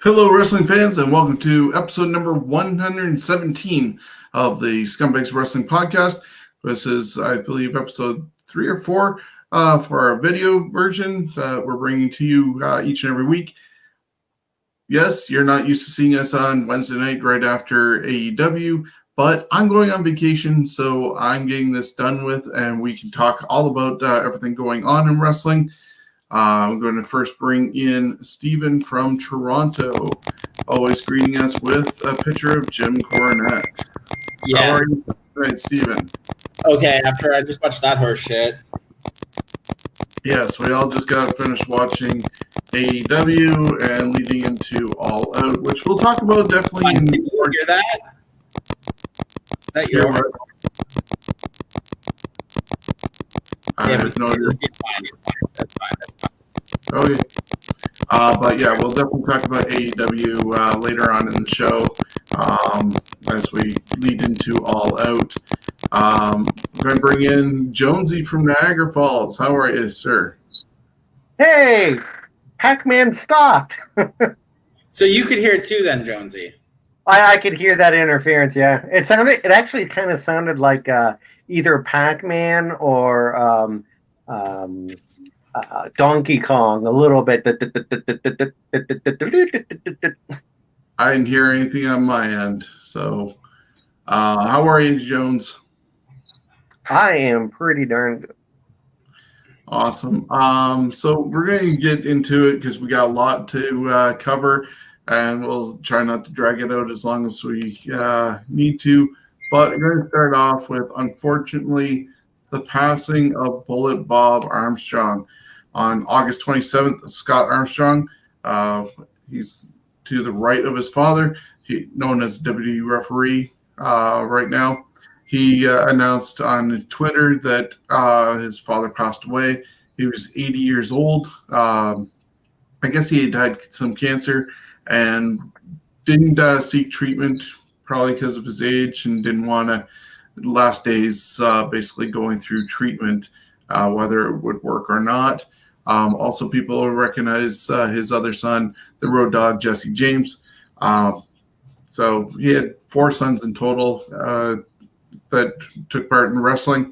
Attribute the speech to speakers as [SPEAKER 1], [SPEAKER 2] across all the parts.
[SPEAKER 1] Hello, wrestling fans, and welcome to episode number 117 of the Scumbags Wrestling Podcast. This is, I believe, episode 3 or 4 for our video version that we're bringing to you each and every week. Yes, you're not used to seeing us on Wednesday night right after AEW, but I'm going on vacation, so I'm getting this done with, and we can talk all about everything going on in wrestling. I'm going to first bring in Steven from Toronto, always greeting us with a picture of Jim Cornette.
[SPEAKER 2] Yes.
[SPEAKER 1] How are you tonight, Steven?
[SPEAKER 2] Okay, after I just watched that horse shit.
[SPEAKER 1] Yes, we all just got finished watching AEW and leading into All Out, which we'll talk about definitely in
[SPEAKER 2] Did you hear that? Is that your
[SPEAKER 1] horse? I have no idea.
[SPEAKER 2] That's fine.
[SPEAKER 1] Okay. But yeah, we'll definitely talk about AEW later on in the show as we lead into All Out. I'm going to bring in Jonesy from Niagara Falls. How are you, sir?
[SPEAKER 3] Hey, Pac-Man stopped.
[SPEAKER 2] So you could hear it too then, Jonesy.
[SPEAKER 3] I could hear that interference, yeah. It actually kind of sounded like either Pac-Man or Donkey Kong a little bit.
[SPEAKER 1] I didn't hear anything on my end. So how are you, Jones?
[SPEAKER 3] I am pretty darn good.
[SPEAKER 1] Awesome. So we're going to get into it because we got a lot to cover, and we'll try not to drag it out as long as we need to. But we're going to start off with, unfortunately, the passing of Bullet Bob Armstrong on August 27th. Scott Armstrong, he's to the right of his father, known as WWE referee right now. He announced on Twitter that his father passed away. He was 80 years old. I guess he had had some cancer and didn't seek treatment, probably because of his age, and didn't want to last days basically going through treatment, whether it would work or not. Also, people recognize his other son, the Road Dogg, Jesse James. So he had 4 sons in total that took part in wrestling.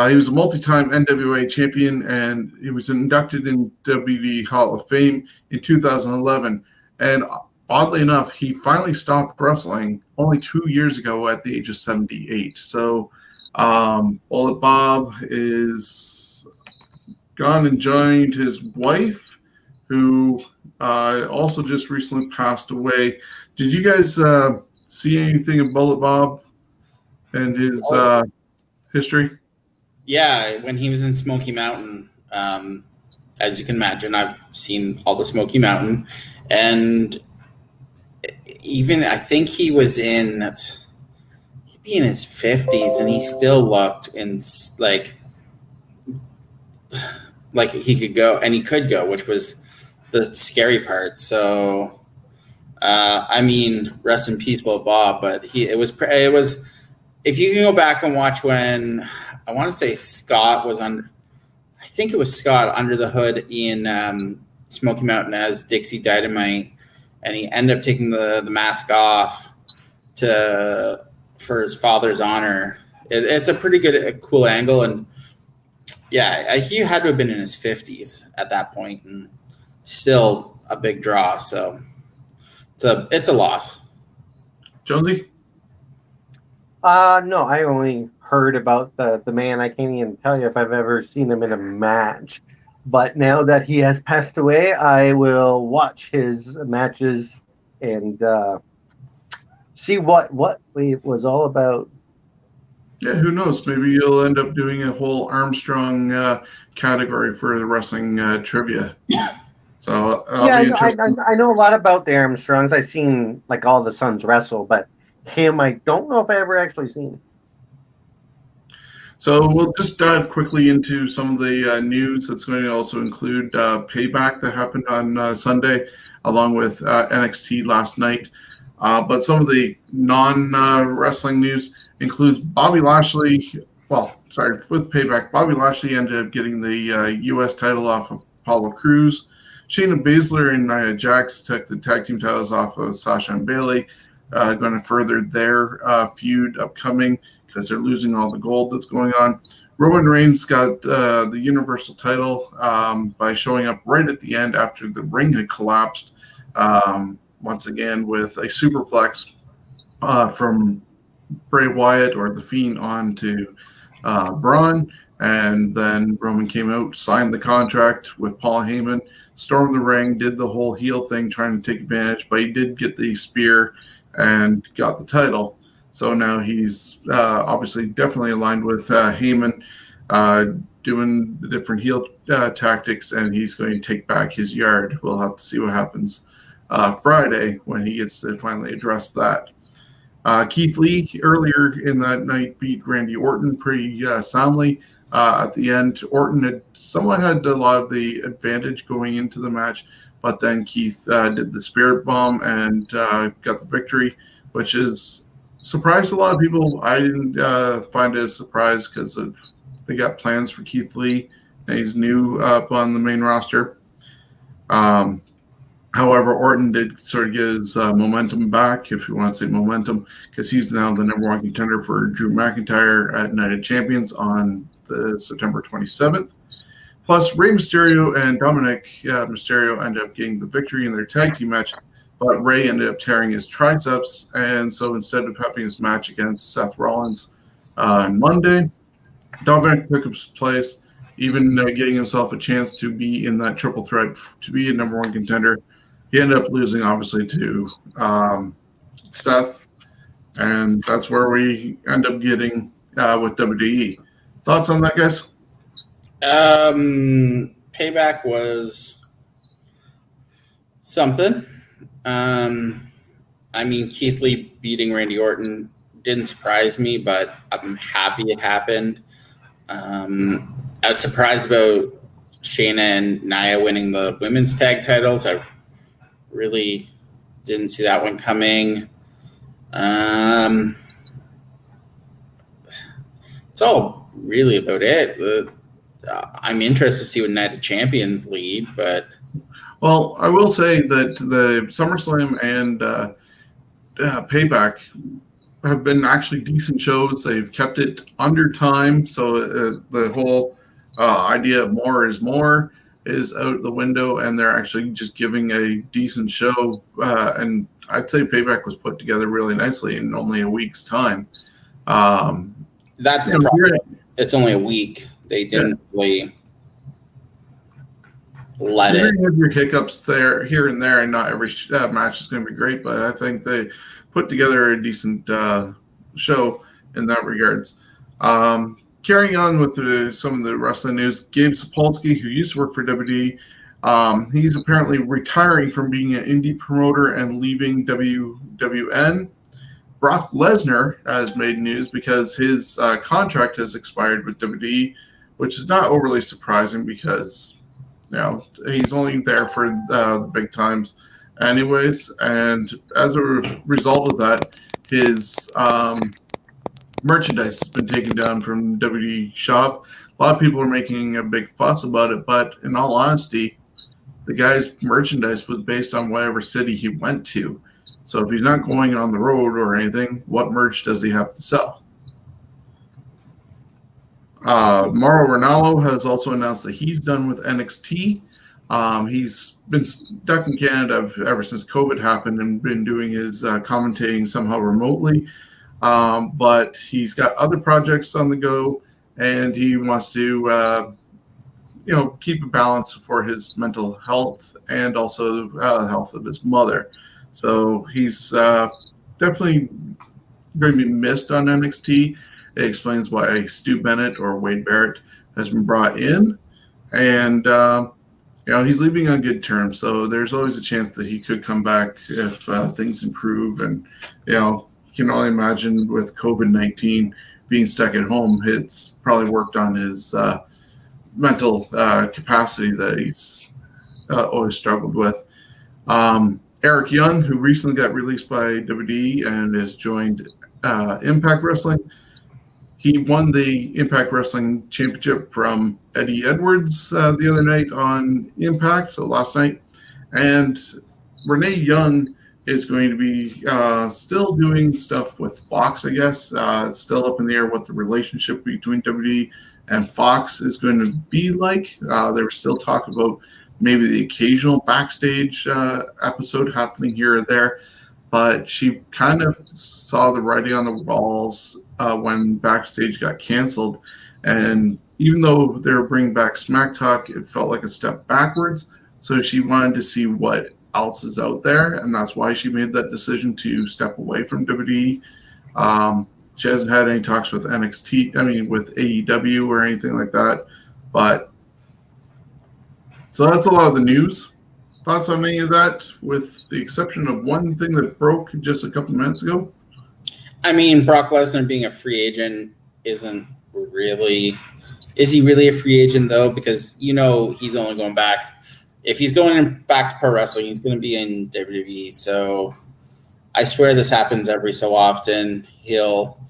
[SPEAKER 1] He was a multi-time NWA champion, and he was inducted in WWE Hall of Fame in 2011. And oddly enough, he finally stopped wrestling only 2 years ago at the age of 78. So Bullet Bob is gone and joined his wife, who also just recently passed away. Did you guys see anything of Bullet Bob and his history?
[SPEAKER 2] Yeah, when he was in Smoky Mountain, as you can imagine, I've seen all the Smoky Mountain, and even I think he was in he'd be in his 50s, and he still looked in like he could go, and he could go, which was the scary part. So, I mean, rest in peace, Bob. But it was. If you can go back and watch when I want to say Scott was on, I think it was Scott under the hood in Smoky Mountain as Dixie Dynamite, and he ended up taking the mask off for his father's honor. It's a pretty good, cool angle, and yeah, he had to have been in his 50s at that point, and still a big draw. So it's a loss.
[SPEAKER 1] Jonesy?
[SPEAKER 3] No, I only heard about the man. I can't even tell you if I've ever seen him in a match. But now that he has passed away, I will watch his matches and see what it was all about.
[SPEAKER 1] Yeah, who knows? Maybe you'll end up doing a whole Armstrong category for the wrestling trivia. So
[SPEAKER 3] I know a lot about the Armstrongs. I've seen like all the sons wrestle, but him, I don't know if I ever actually seen.
[SPEAKER 1] So we'll just dive quickly into some of the news that's going to also include Payback that happened on Sunday, along with NXT last night. But some of the non-wrestling news includes Bobby Lashley. With Payback, Bobby Lashley ended up getting the U.S. title off of Apollo Crews. Shayna Baszler and Nia Jax took the tag team titles off of Sasha and Bayley, going to further their feud upcoming because they're losing all the gold that's going on. Roman Reigns got the Universal title by showing up right at the end after the ring had collapsed, once again with a superplex from Bray Wyatt or The Fiend onto Braun. And then Roman came out, signed the contract with Paul Heyman, stormed the ring, did the whole heel thing, trying to take advantage, but he did get the spear and got the title. So now he's obviously definitely aligned with Heyman, doing the different heel tactics, and he's going to take back his yard. We'll have to see what happens Friday when he gets to finally address that. Keith Lee earlier in that night beat Randy Orton pretty soundly. At the end, Orton had somewhat had a lot of the advantage going into the match, but then Keith did the Spirit Bomb and got the victory, which is surprised a lot of people. I didn't find it a surprise because they got plans for Keith Lee, and he's new up on the main roster. However, Orton did sort of get his momentum back, if you want to say momentum, because he's now the number one contender for Drew McIntyre at Night of Champions on the September 27th. Plus, Rey Mysterio and Dominic Mysterio ended up getting the victory in their tag team match, but Rey ended up tearing his triceps, and so instead of having his match against Seth Rollins on Monday, Dominic took his place, even getting himself a chance to be in that triple threat to be a number one contender. He ended up losing, obviously, to Seth, and that's where we end up getting with WWE. Thoughts on that, guys?
[SPEAKER 2] Payback was something. I mean, Keith Lee beating Randy Orton didn't surprise me, but I'm happy it happened. I was surprised about Shayna and Nia winning the women's tag titles. I really didn't see that one coming. It's all really about it. I'm interested to see what Night of Champions lead, but...
[SPEAKER 1] Well, I will say that the SummerSlam and Payback have been actually decent shows. They've kept it under time, so the whole idea of more is more is out the window, and they're actually just giving a decent show. And I'd say Payback was put together really nicely in only a week's time.
[SPEAKER 2] That's the problem. It's only a week. They didn't really let
[SPEAKER 1] You're
[SPEAKER 2] it.
[SPEAKER 1] gonna have your hiccups there, here and there, and not every match is going to be great. But I think they put together a decent show in that regards. Carrying on with some of the wrestling news, Gabe Sapolsky, who used to work for WWE, he's apparently retiring from being an indie promoter and leaving WWN. Brock Lesnar has made news because his contract has expired with WWE, which is not overly surprising because he's only there for the big times anyways. And as a result of that, his merchandise has been taken down from WWE shop. A lot of people are making a big fuss about it, but in all honesty, the guy's merchandise was based on whatever city he went to. So if he's not going on the road or anything, what merch does he have to sell? Mauro Ranallo has also announced that he's done with NXT. He's been stuck in Canada ever since COVID happened and been doing his commentating somehow remotely. But he's got other projects on the go, and he wants to, keep a balance for his mental health and also the health of his mother. So he's definitely going to be missed on NXT. It explains why Stu Bennett or Wade Barrett has been brought in, and he's leaving on good terms. So there's always a chance that he could come back if things improve. And you can only imagine with COVID-19 being stuck at home, it's probably worked on his mental capacity that he's always struggled with. Eric Young, who recently got released by WWE and has joined Impact Wrestling, he won the Impact Wrestling Championship from Eddie Edwards the other night on Impact, so last night. And Renee Young is going to be still doing stuff with Fox, I guess. It's still up in the air what the relationship between WWE and Fox is going to be like. There was still talk about maybe the occasional backstage episode happening here or there. But she kind of saw the writing on the walls when Backstage got canceled. And even though they were bringing back Smack Talk, it felt like a step backwards. So she wanted to see what else is out there. And that's why she made that decision to step away from WWE. She hasn't had any talks with with AEW or anything like that. But so that's a lot of the news. Thoughts on any of that, with the exception of one thing that broke just a couple minutes ago?
[SPEAKER 2] I mean, Brock Lesnar being a free agent isn't really... Is he really a free agent, though? Because, he's only going back... If he's going back to pro wrestling, he's going to be in WWE. So I swear this happens every so often. He'll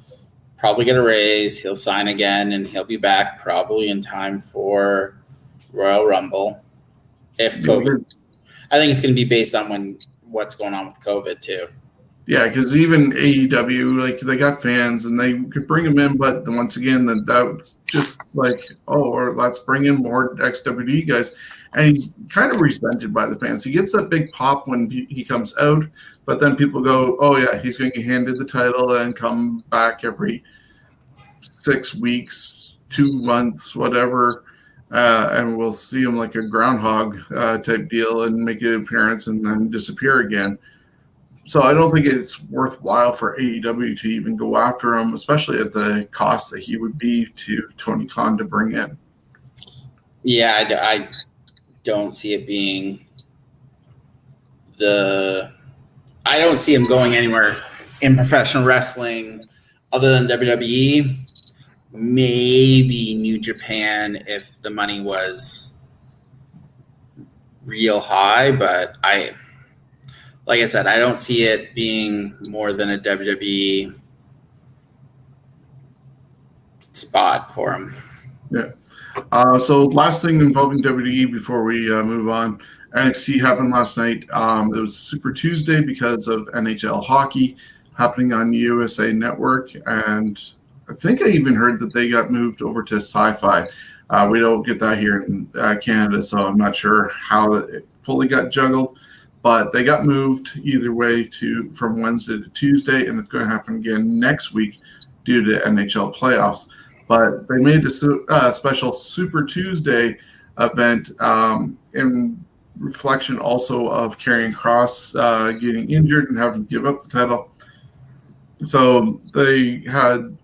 [SPEAKER 2] probably get a raise. He'll sign again, and he'll be back probably in time for Royal Rumble. If COVID... I think it's going to be based on what's going on with COVID too.
[SPEAKER 1] Yeah, because even AEW, they got fans and they could bring him in, but once again, that was just or let's bring in more ex-WWE guys, and he's kind of resented by the fans. He gets that big pop when he comes out, but then people go, "Oh yeah, he's going to get handed the title and come back every 6 weeks, 2 months, whatever." And we'll see him like a groundhog type deal and make an appearance and then disappear again. So I don't think it's worthwhile for AEW to even go after him, especially at the cost that he would be to Tony Khan to bring in.
[SPEAKER 2] Yeah, I don't see it being I don't see him going anywhere in professional wrestling other than WWE. Maybe New Japan if the money was real high, but like I said, I don't see it being more than a WWE spot for him.
[SPEAKER 1] Yeah. So last thing involving WWE before we move on, NXT happened last night. It was Super Tuesday because of NHL hockey happening on USA Network, and I think I even heard that they got moved over to Sci-Fi. We don't get that here in Canada, so I'm not sure how it fully got juggled. But they got moved either way from Wednesday to Tuesday, and it's going to happen again next week due to NHL playoffs. But they made a special Super Tuesday event in reflection also of Karrion Kross getting injured and having to give up the title. So they had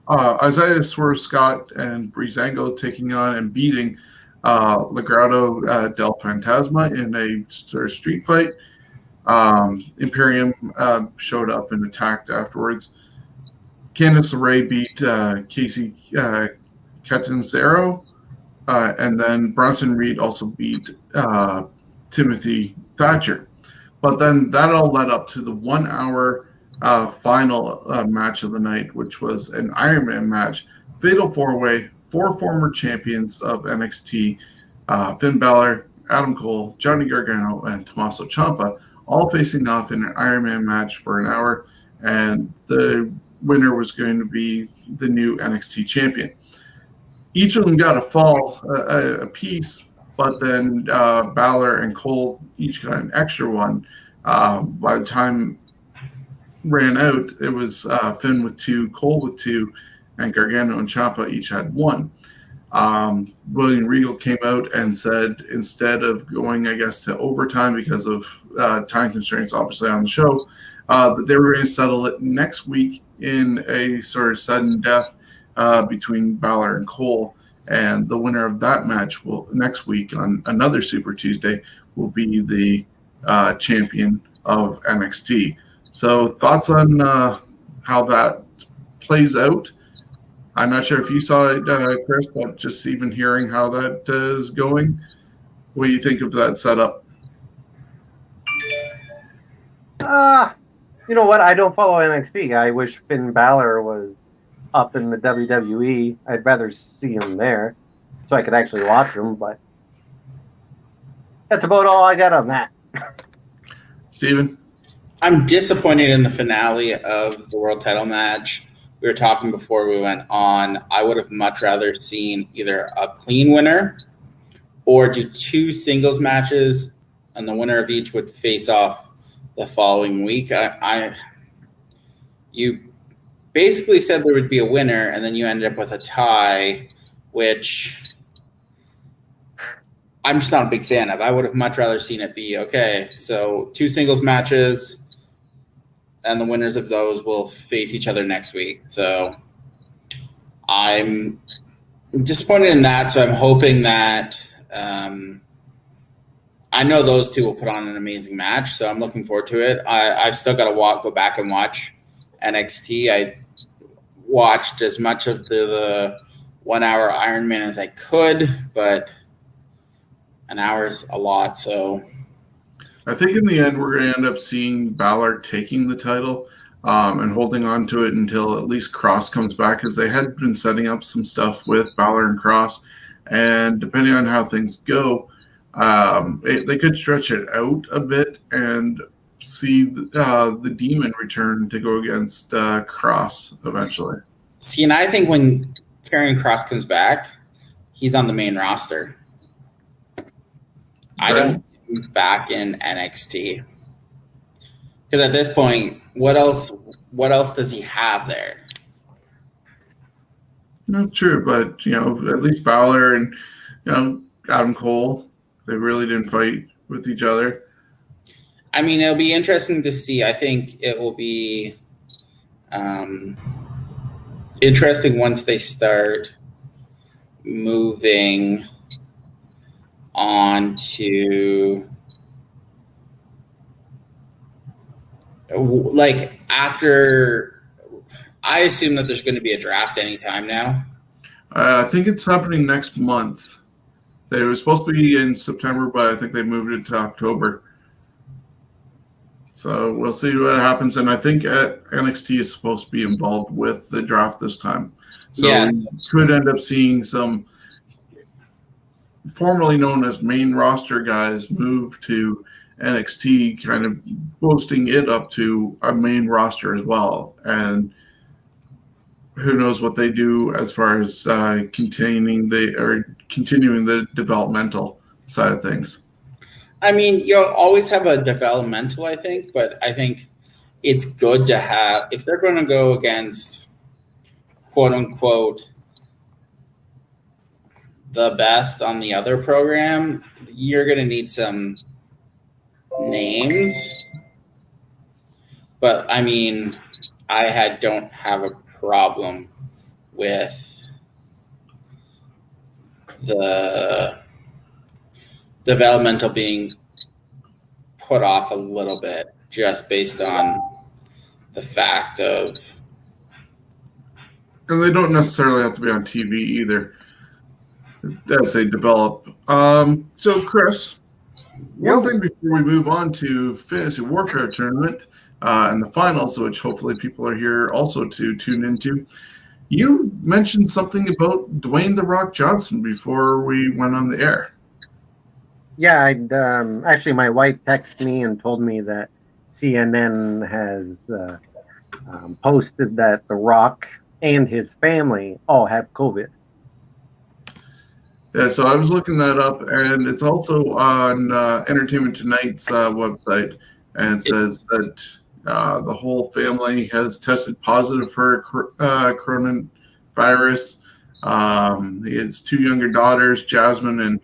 [SPEAKER 1] Isaiah Swerve Scott and Breezango taking on and beating Legado del Fantasma in a sort of street fight. Imperium showed up and attacked afterwards. Candice LeRae beat Casey Catanzaro, and then Bronson Reed also beat Timothy Thatcher. But then that all led up to the 1 hour final match of the night, which was an Iron Man match. Fatal 4-way, 4 former champions of NXT, Finn Balor, Adam Cole, Johnny Gargano, and Tommaso Ciampa, all facing off in an Iron Man match for an hour, and the winner was going to be the new NXT champion. Each of them got a fall a piece, but then Balor and Cole each got an extra one. By the time ran out, it was Finn with 2, Cole with 2, and Gargano and Ciampa each had 1. William Regal came out and said instead of going, I guess, to overtime because of time constraints, obviously, on the show, that they were going to settle it next week in a sort of sudden death between Balor and Cole. And the winner of that match will next week on another Super Tuesday will be the champion of NXT. So thoughts on how that plays out? I'm not sure if you saw it, Chris, but just even hearing how that is going, what do you think of that setup?
[SPEAKER 3] You know what? I don't follow NXT. I wish Finn Balor was up in the WWE. I'd rather see them there so I could actually watch them, but that's about all I got on that.
[SPEAKER 1] Steven?
[SPEAKER 2] I'm disappointed in the finale of the world title match. We were talking before we went on. I would have much rather seen either a clean winner or do 2 singles matches, and the winner of each would face off the following week. You basically said there would be a winner, and then you ended up with a tie, which I'm just not a big fan of. I would have much rather seen it be, okay, so 2 singles matches, and the winners of those will face each other next week. So I'm disappointed in that. So I'm hoping that I know those 2 will put on an amazing match. So I'm looking forward to it. I've still got to go back and watch NXT. I watched as much of the 1 hour Iron Man as I could, but an hour is a lot. So
[SPEAKER 1] I think in the end, we're going to end up seeing Balor taking the title and holding on to it until at least Cross comes back, because they had been setting up some stuff with Balor and Cross. And depending on how things go, they could stretch it out a bit and see the Demon return to go against Cross eventually.
[SPEAKER 2] See, and I think when Karrion Kross comes back, he's on the main roster. I don't see him back in NXT. Because at this point, what else does he have there?
[SPEAKER 1] Not true, but at least Balor and Adam Cole, they really didn't fight with each other.
[SPEAKER 2] I mean, it'll be interesting to see. I think it will be interesting once they start moving on to after. I assume that there's going to be a draft anytime now.
[SPEAKER 1] I think it's happening next month. They were supposed to be in September, but I think they moved it to October. So we'll see what happens. And I think NXT is supposed to be involved with the draft this time. So we could end up seeing some formerly known as main roster guys move to NXT, kind of boosting it up to a main roster as well. And who knows what they do as far as continuing the developmental side of things.
[SPEAKER 2] I mean, you'll always have a developmental, I think, but I think it's good to have, if they're going to go against, quote unquote, the best on the other program, you're going to need some names. But I mean, don't have a problem with the developmental being put off a little bit just based on the fact of.
[SPEAKER 1] And they don't necessarily have to be on TV either as they develop. So, Chris, one thing before we move on to Fantasy Warfare Tournament and the finals, which hopefully people are here also to tune into, you mentioned something about Dwayne "The Rock" Johnson before we went on the air.
[SPEAKER 3] Yeah, actually, my wife texted me and told me that CNN has posted that The Rock and his family all have COVID.
[SPEAKER 1] Yeah, so I was looking that up, and it's also on Entertainment Tonight's website, and it says that the whole family has tested positive for coronavirus. He has 2 younger daughters, Jasmine and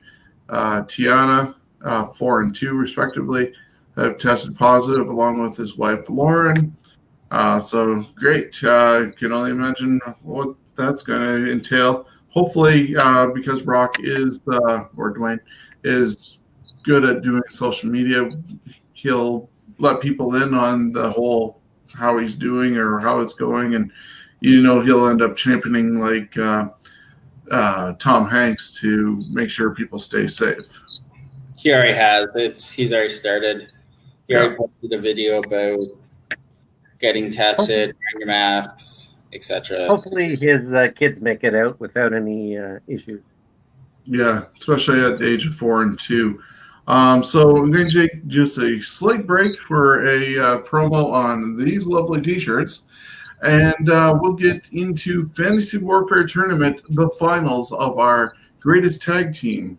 [SPEAKER 1] Tiana, 4 and 2 respectively, have tested positive, along with his wife Lauren. So great. Can only imagine what that's going to entail. Hopefully, because Rock is or Dwayne is good at doing social media, he'll let people in on the whole how he's doing or how it's going, and he'll end up championing like Tom Hanks to make sure people stay safe.
[SPEAKER 2] He already has. He's already started. He already posted a video about getting tested, wearing your masks. etc.
[SPEAKER 3] Hopefully his kids make it out without any issues.
[SPEAKER 1] Yeah, especially at the age of 4 and 2. So I'm going to take just a slight break for a promo on these lovely T-shirts, and we'll get into Fantasy Warfare Tournament, the finals of our greatest tag team.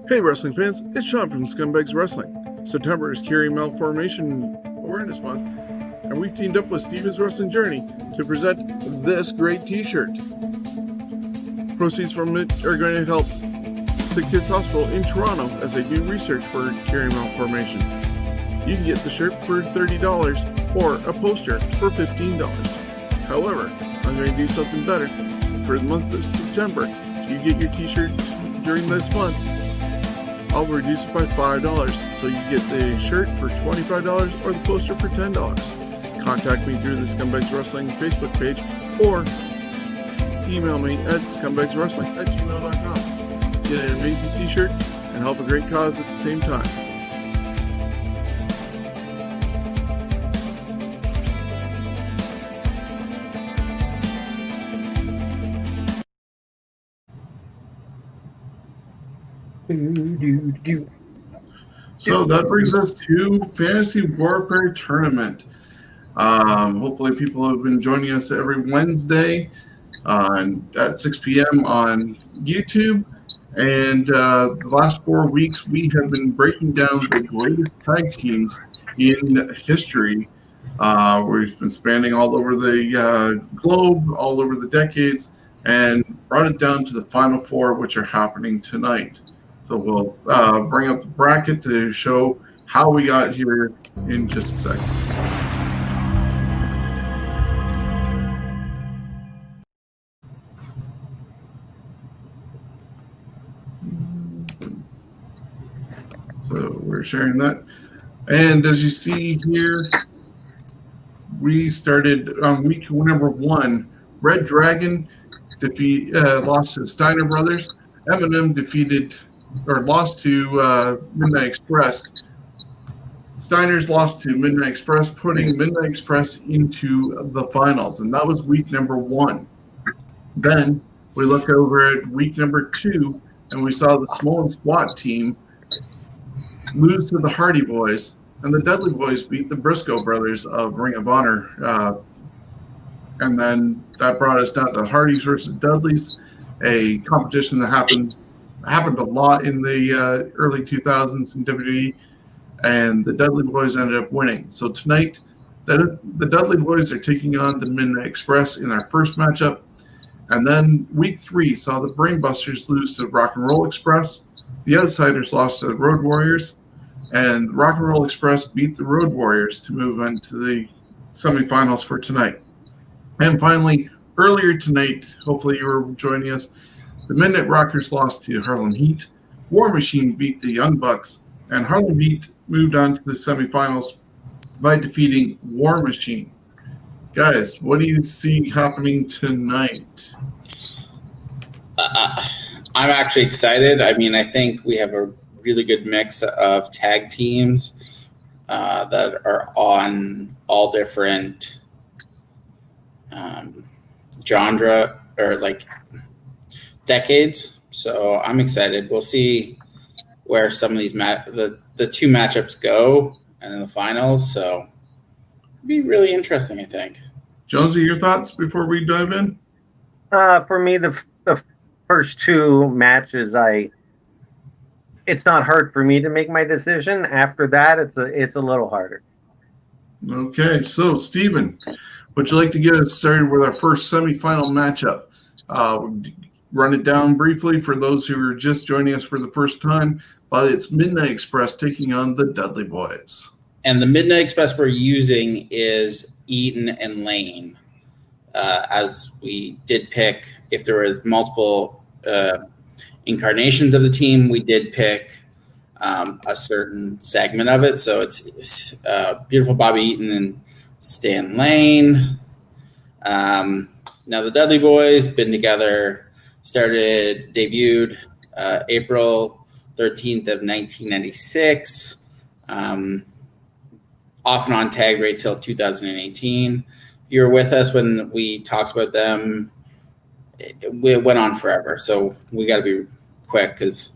[SPEAKER 4] Hey wrestling fans, it's Shawn from Scumbags Wrestling. September is Carry Malformation Awareness Month, and we've teamed up with Steven's Wrestling Journey to present this great t-shirt. Proceeds from it are going to help Sick Kids Hospital in Toronto as they do research for Carry Malformation. You can get the shirt for $30 or a poster for $15. However, I'm going to do something better. For the month of September, if you get your t-shirt during this month, I'll reduce it by $5, so you get the shirt for $25 or the poster for $10. Contact me through the Scumbags Wrestling Facebook page or email me at scumbagswrestling@gmail.com. Get an amazing t-shirt and help a great cause at the same time.
[SPEAKER 1] So that brings us to Fantasy Warfare Tournament. Hopefully people have been joining us every Wednesday at 6 p.m. on YouTube. And the last 4 weeks, we have been breaking down the greatest tag teams in history. We've been spanning all over the globe, all over the decades, and brought it down to the final 4, which are happening tonight. So we'll bring up the bracket to show how we got here in just a second. So we're sharing that. And as you see here, we started on week number 1. Red Dragon lost to Steiner Brothers. Eminem lost to Midnight Express. Steiner's lost to Midnight Express, putting Midnight Express into the finals. And that was week number 1. Then we look over at week number 2, and we saw the Small and SWAT team lose to the Hardy Boys, and the Dudley Boys beat the Briscoe brothers of Ring of Honor. And then that brought us down to Hardys versus Dudleys, a competition that happened a lot in the early 2000s in WWE, and the Dudley Boys ended up winning. So tonight, the Dudley Boys are taking on the Midnight Express in our first matchup. And then week 3 saw the Brainbusters lose to Rock and Roll Express. The Outsiders lost to the Road Warriors, and Rock and Roll Express beat the Road Warriors to move into the semifinals for tonight. And finally, earlier tonight, hopefully you were joining us, the Midnight Rockers lost to Harlem Heat. War Machine beat the Young Bucks, and Harlem Heat moved on to the semifinals by defeating War Machine. Guys, what do you see happening tonight?
[SPEAKER 2] I'm actually excited. I mean, I think we have a really good mix of tag teams that are on all different genre or like decades. So I'm excited. We'll see where some of these the 2 matchups go and in the finals. So it'll be really interesting, I think.
[SPEAKER 1] Jonesy, your thoughts before we dive in?
[SPEAKER 3] For me, the first 2 matches, it's not hard for me to make my decision. After that, it's a little harder.
[SPEAKER 1] Okay, so Steven, would you like to get us started with our first semifinal matchup? Run it down briefly for those who are just joining us for the first time, but it's Midnight Express taking on the Dudley Boys.
[SPEAKER 2] And the Midnight Express we're using is Eaton and Lane. As we did pick, if there was multiple incarnations of the team, we did pick a certain segment of it. So it's beautiful Bobby Eaton and Stan Lane. Now the Dudley Boys been together, debuted April 13th of 1996. off and on tag right till 2018. You were with us when we talked about them. It went on forever, so we got to be quick because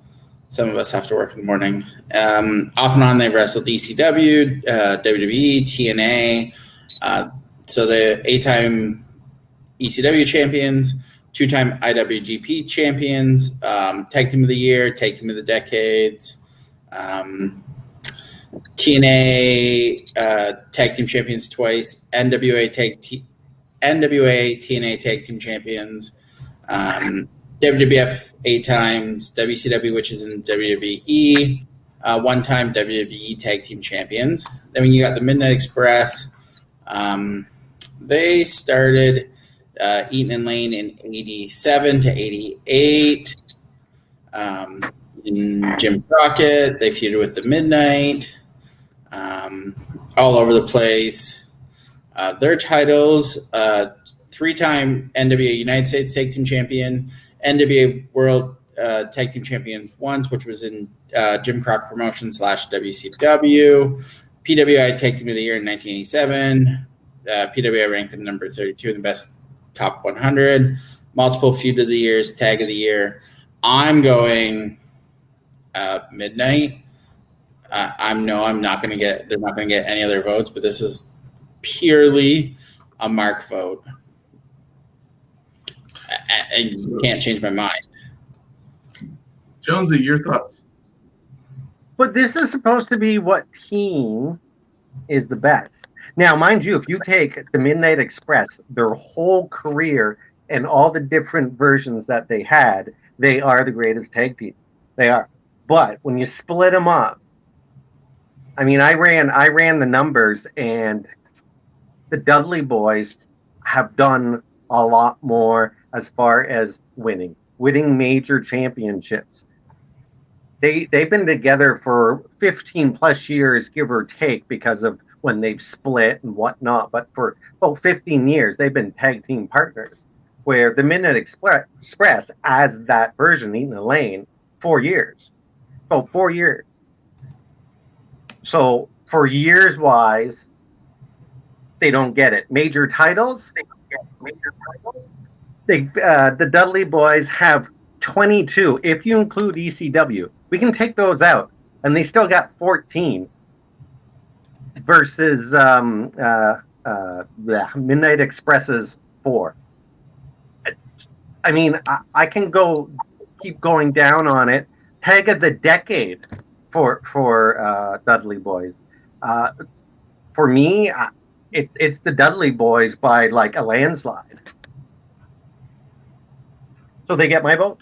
[SPEAKER 2] some of us have to work in the morning. Off and on, they've wrestled ECW, WWE, TNA. So the 8-time ECW champions, 2-time IWGP champions, Tag Team of the Year, Tag Team of the Decades, TNA Tag Team champions twice, NWA TNA Tag Team champions, WWF 8 times, WCW, which is in WWE, 1-time WWE Tag Team champions. Then when you got the Midnight Express, they started Eaton and Lane in 87 to 88. In Jim Crockett, they feuded with the Midnight, all over the place. Their titles, 3-time NWA United States Tag Team Champion, NWA World Tag Team Champions once, which was in Jim Crockett Promotions / WCW, PWI Tag Team of the Year in 1987, PWI ranked them number 32 in the best top 100, multiple feud of the years, tag of the year. I'm going Midnight. I'm not going to get. They're not going to get any other votes, but this is purely a Mark vote, and you can't change my mind.
[SPEAKER 1] Jonesy, your thoughts?
[SPEAKER 3] But this is supposed to be what team is the best. Now, mind you, if you take the Midnight Express, their whole career and all the different versions that they had, they are the greatest tag team. They are. But when you split them up, I mean, I ran the numbers, and the Dudley Boys have done a lot more as far as winning major championships. They've been together for 15 plus years, give or take, because of when they've split and whatnot. But for about 15 years, they've been tag team partners. Where the Midnight Express, as that version, Eaton and Lane, 4 years. Oh, 4 years. So for years wise, they don't get it. Major titles, they don't get major titles. The Dudley Boys have 22. If you include ECW, we can take those out, and they still got 14. Versus the Midnight Express's 4. I mean, I can keep going down on it. Tag of the decade for Dudley Boys. For me, it's the Dudley Boys by like a landslide. So they get my vote.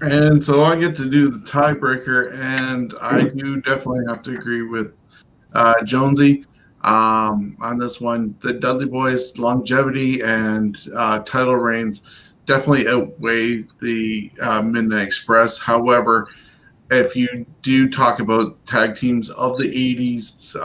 [SPEAKER 1] And so I get to do the tiebreaker, and I do definitely have to agree with Jonesy on this one. The Dudley Boys' longevity and title reigns definitely outweigh the Midnight Express. However, if you do talk about tag teams of the 80s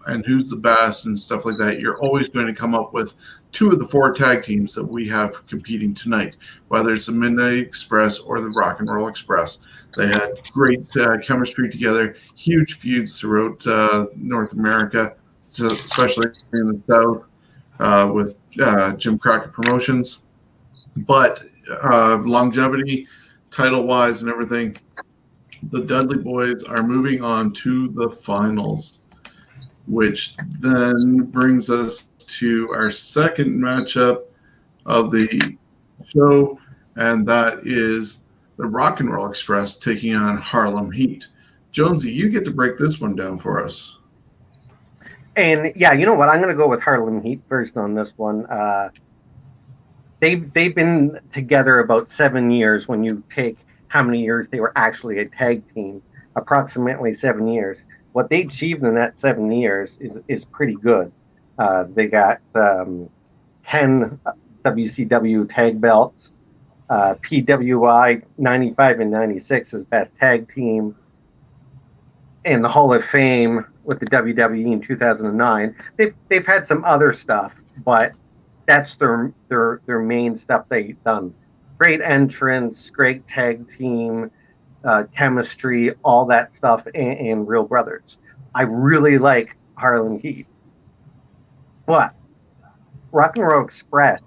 [SPEAKER 1] and who's the best and stuff like that, you're always going to come up with 2 of the 4 tag teams that we have competing tonight, whether it's the Midnight Express or the Rock and Roll Express. They had great chemistry together, huge feuds throughout North America, so especially in the South with Jim Crockett Promotions. But longevity, title-wise and everything, the Dudley Boys are moving on to the finals, which then brings us to our second matchup of the show, and that is the Rock and Roll Express taking on Harlem Heat. Jonesy, you get to break this one down for us.
[SPEAKER 3] And yeah, you know what? I'm going to go with Harlem Heat first on this one. They've been together about 7 years when you take how many years they were actually a tag team, approximately 7 years. What they achieved in that 7 years is pretty good. They got 10 WCW tag belts, PWI 95 and 96 as best tag team, and the Hall of Fame with the WWE in 2009. They've had some other stuff, but that's their main stuff they've done. Great entrance, great tag team, chemistry, all that stuff, and real brothers. I really like Harlem Heat. But Rock and Roll Express,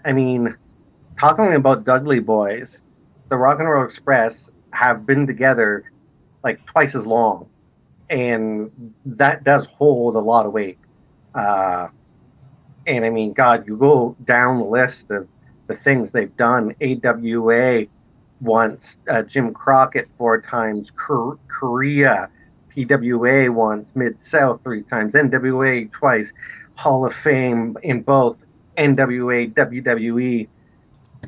[SPEAKER 3] I mean, talking about Dudley Boys, the Rock and Roll Express have been together like twice as long, and that does hold a lot of weight. And I mean, God, you go down the list of the things they've done. AWA once, Jim Crockett 4 times, Korea, PWA once, Mid-South 3 times, NWA twice, Hall of Fame in both NWA, WWE,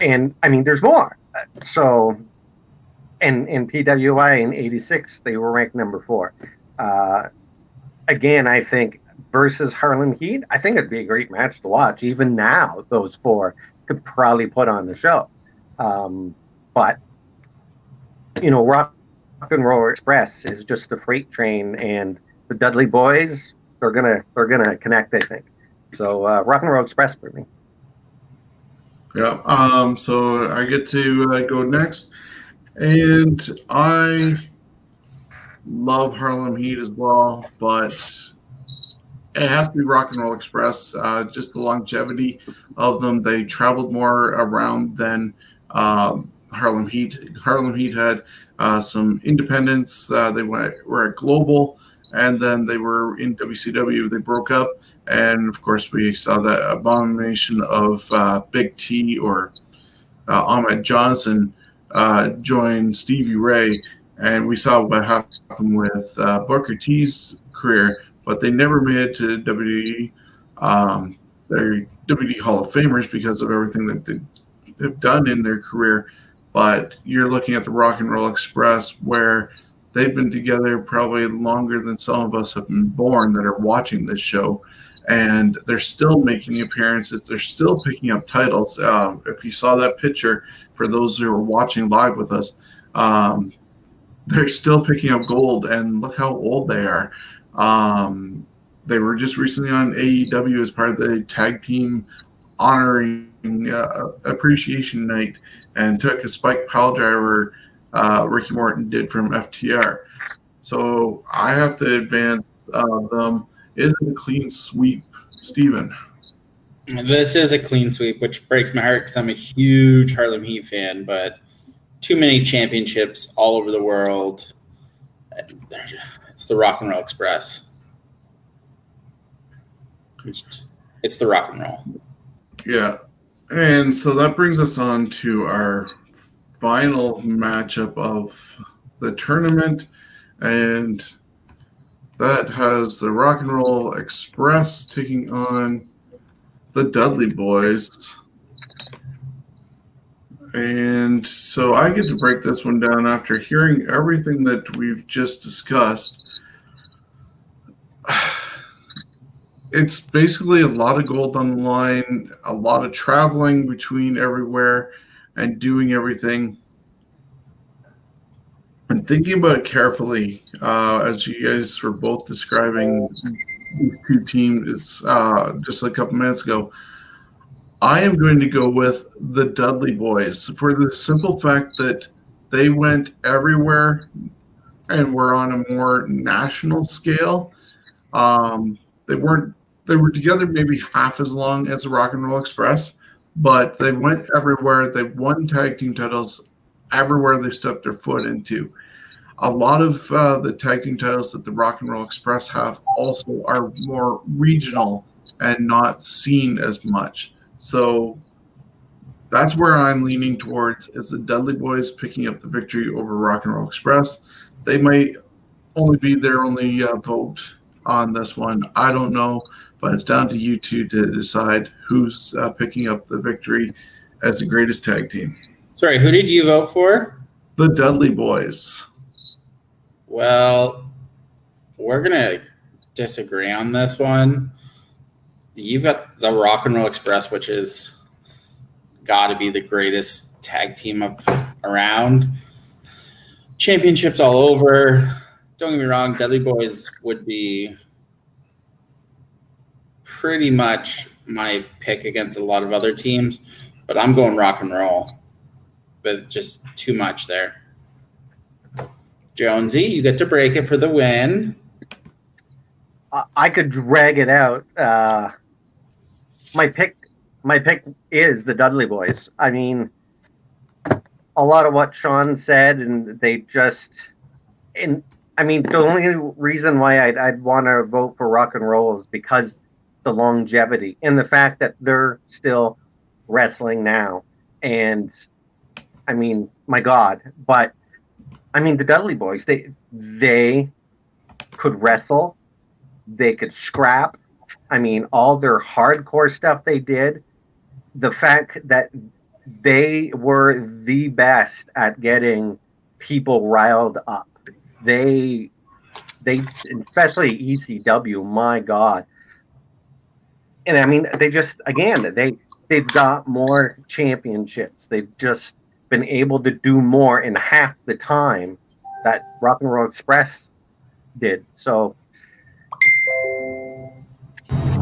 [SPEAKER 3] and I mean, there's more. So, and PWI in '86, they were ranked number 4. Again, I think versus Harlem Heat, I think it'd be a great match to watch. Even now, those 4 could probably put on the show. But you know, Rock and Roll Express is just a freight train, and the Dudley Boys, they're gonna connect, I think. So Rock and Roll Express for me.
[SPEAKER 1] Yeah. So I get to go next, and I love Harlem Heat as well, but it has to be Rock and Roll Express. Just the longevity of them. They traveled more around than Harlem Heat. Harlem Heat had some independence. They were at Global, and then they were in WCW. They broke up, and of course we saw that abomination of Big T or Ahmed Johnson join Stevie Ray, and we saw what happened with Booker T's career, but they never made it to WWE. They're WWE Hall of Famers because of everything that they have done in their career. But you're looking at the Rock and Roll Express, where they've been together probably longer than some of us have been born that are watching this show. And they're still making appearances. They're still picking up titles. If you saw that picture, for those who are watching live with us, they're still picking up gold. And look how old they are. They were just recently on AEW as part of the tag team honoring appreciation night, and took a spike pile driver Ricky Morton did from FTR. So I have to advance them. Is it a clean sweep, Steven?
[SPEAKER 2] This is a clean sweep, which breaks my heart because I'm a huge Harlem Heat fan, but too many championships all over the world. It's the Rock and Roll Express. It's the Rock and Roll.
[SPEAKER 1] Yeah. And so that brings us on to our final matchup of the tournament, and that has the Rock and Roll Express taking on the Dudley Boys. And so I get to break this one down after hearing everything that we've just discussed. It's basically a lot of gold on the line, a lot of traveling between everywhere and doing everything. And thinking about it carefully, as you guys were both describing these two teams just a couple minutes ago, I am going to go with the Dudley Boys for the simple fact that they went everywhere and were on a more national scale. They were together maybe half as long as the Rock and Roll Express, but they went everywhere. They won tag team titles everywhere they stepped their foot into. A lot of the tag team titles that the Rock and Roll Express have also are more regional and not seen as much. So that's where I'm leaning towards, is the Dudley Boys picking up the victory over Rock and Roll Express. They might only be their only vote on this one. I don't know, but it's down to you two to decide who's picking up the victory as the greatest tag team.
[SPEAKER 2] Sorry, who did you vote for?
[SPEAKER 1] The Dudley Boys.
[SPEAKER 2] Well, we're going to disagree on this one. You've got the Rock and Roll Express, which is got to be the greatest tag team around. Championships all over. Don't get me wrong, Dudley Boys would be pretty much my pick against a lot of other teams, but I'm going Rock and Roll. But just too much there. Jonesy, you get to break it for the win.
[SPEAKER 3] I could drag it out. My pick is the Dudley Boys. I mean, a lot of what Shawn said, and they just, and I mean, the only reason why I'd want to vote for Rock and Roll is because the longevity and the fact that they're still wrestling now. And I mean, my God, but I mean, the Dudley Boys, they could wrestle, they could scrap. I mean, all their hardcore stuff they did, the fact that they were the best at getting people riled up. They especially ECW, my God. And I mean, they just, again, they've got more championships. They've just been able to do more in half the time that Rock and Roll Express did. So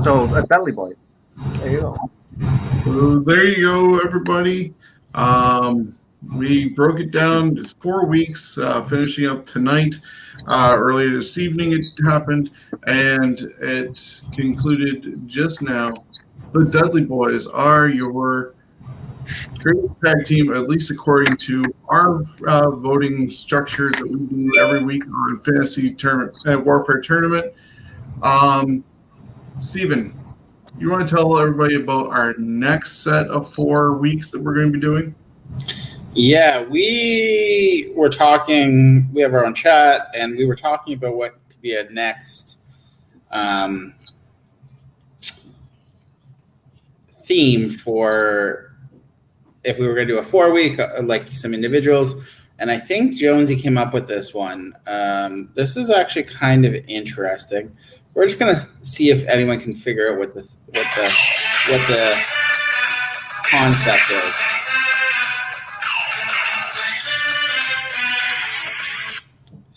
[SPEAKER 3] Dudley Boy. There you go.
[SPEAKER 1] So there you go, everybody. We broke it down. It's 4 weeks, finishing up tonight. Earlier this evening it happened, and it concluded just now. The Dudley Boys are your greatest tag team, at least according to our voting structure that we do every week on Fantasy Warfare Tournament. Steven, you want to tell everybody about our next set of 4 weeks that we're going to be doing?
[SPEAKER 2] Yeah, we were talking, we have our own chat, and we were talking about what could be a next theme for if we were going to do a 4 week, like some individuals. And I think Jonesy came up with this one. This is actually kind of interesting. We're just going to see if anyone can figure out what the concept is.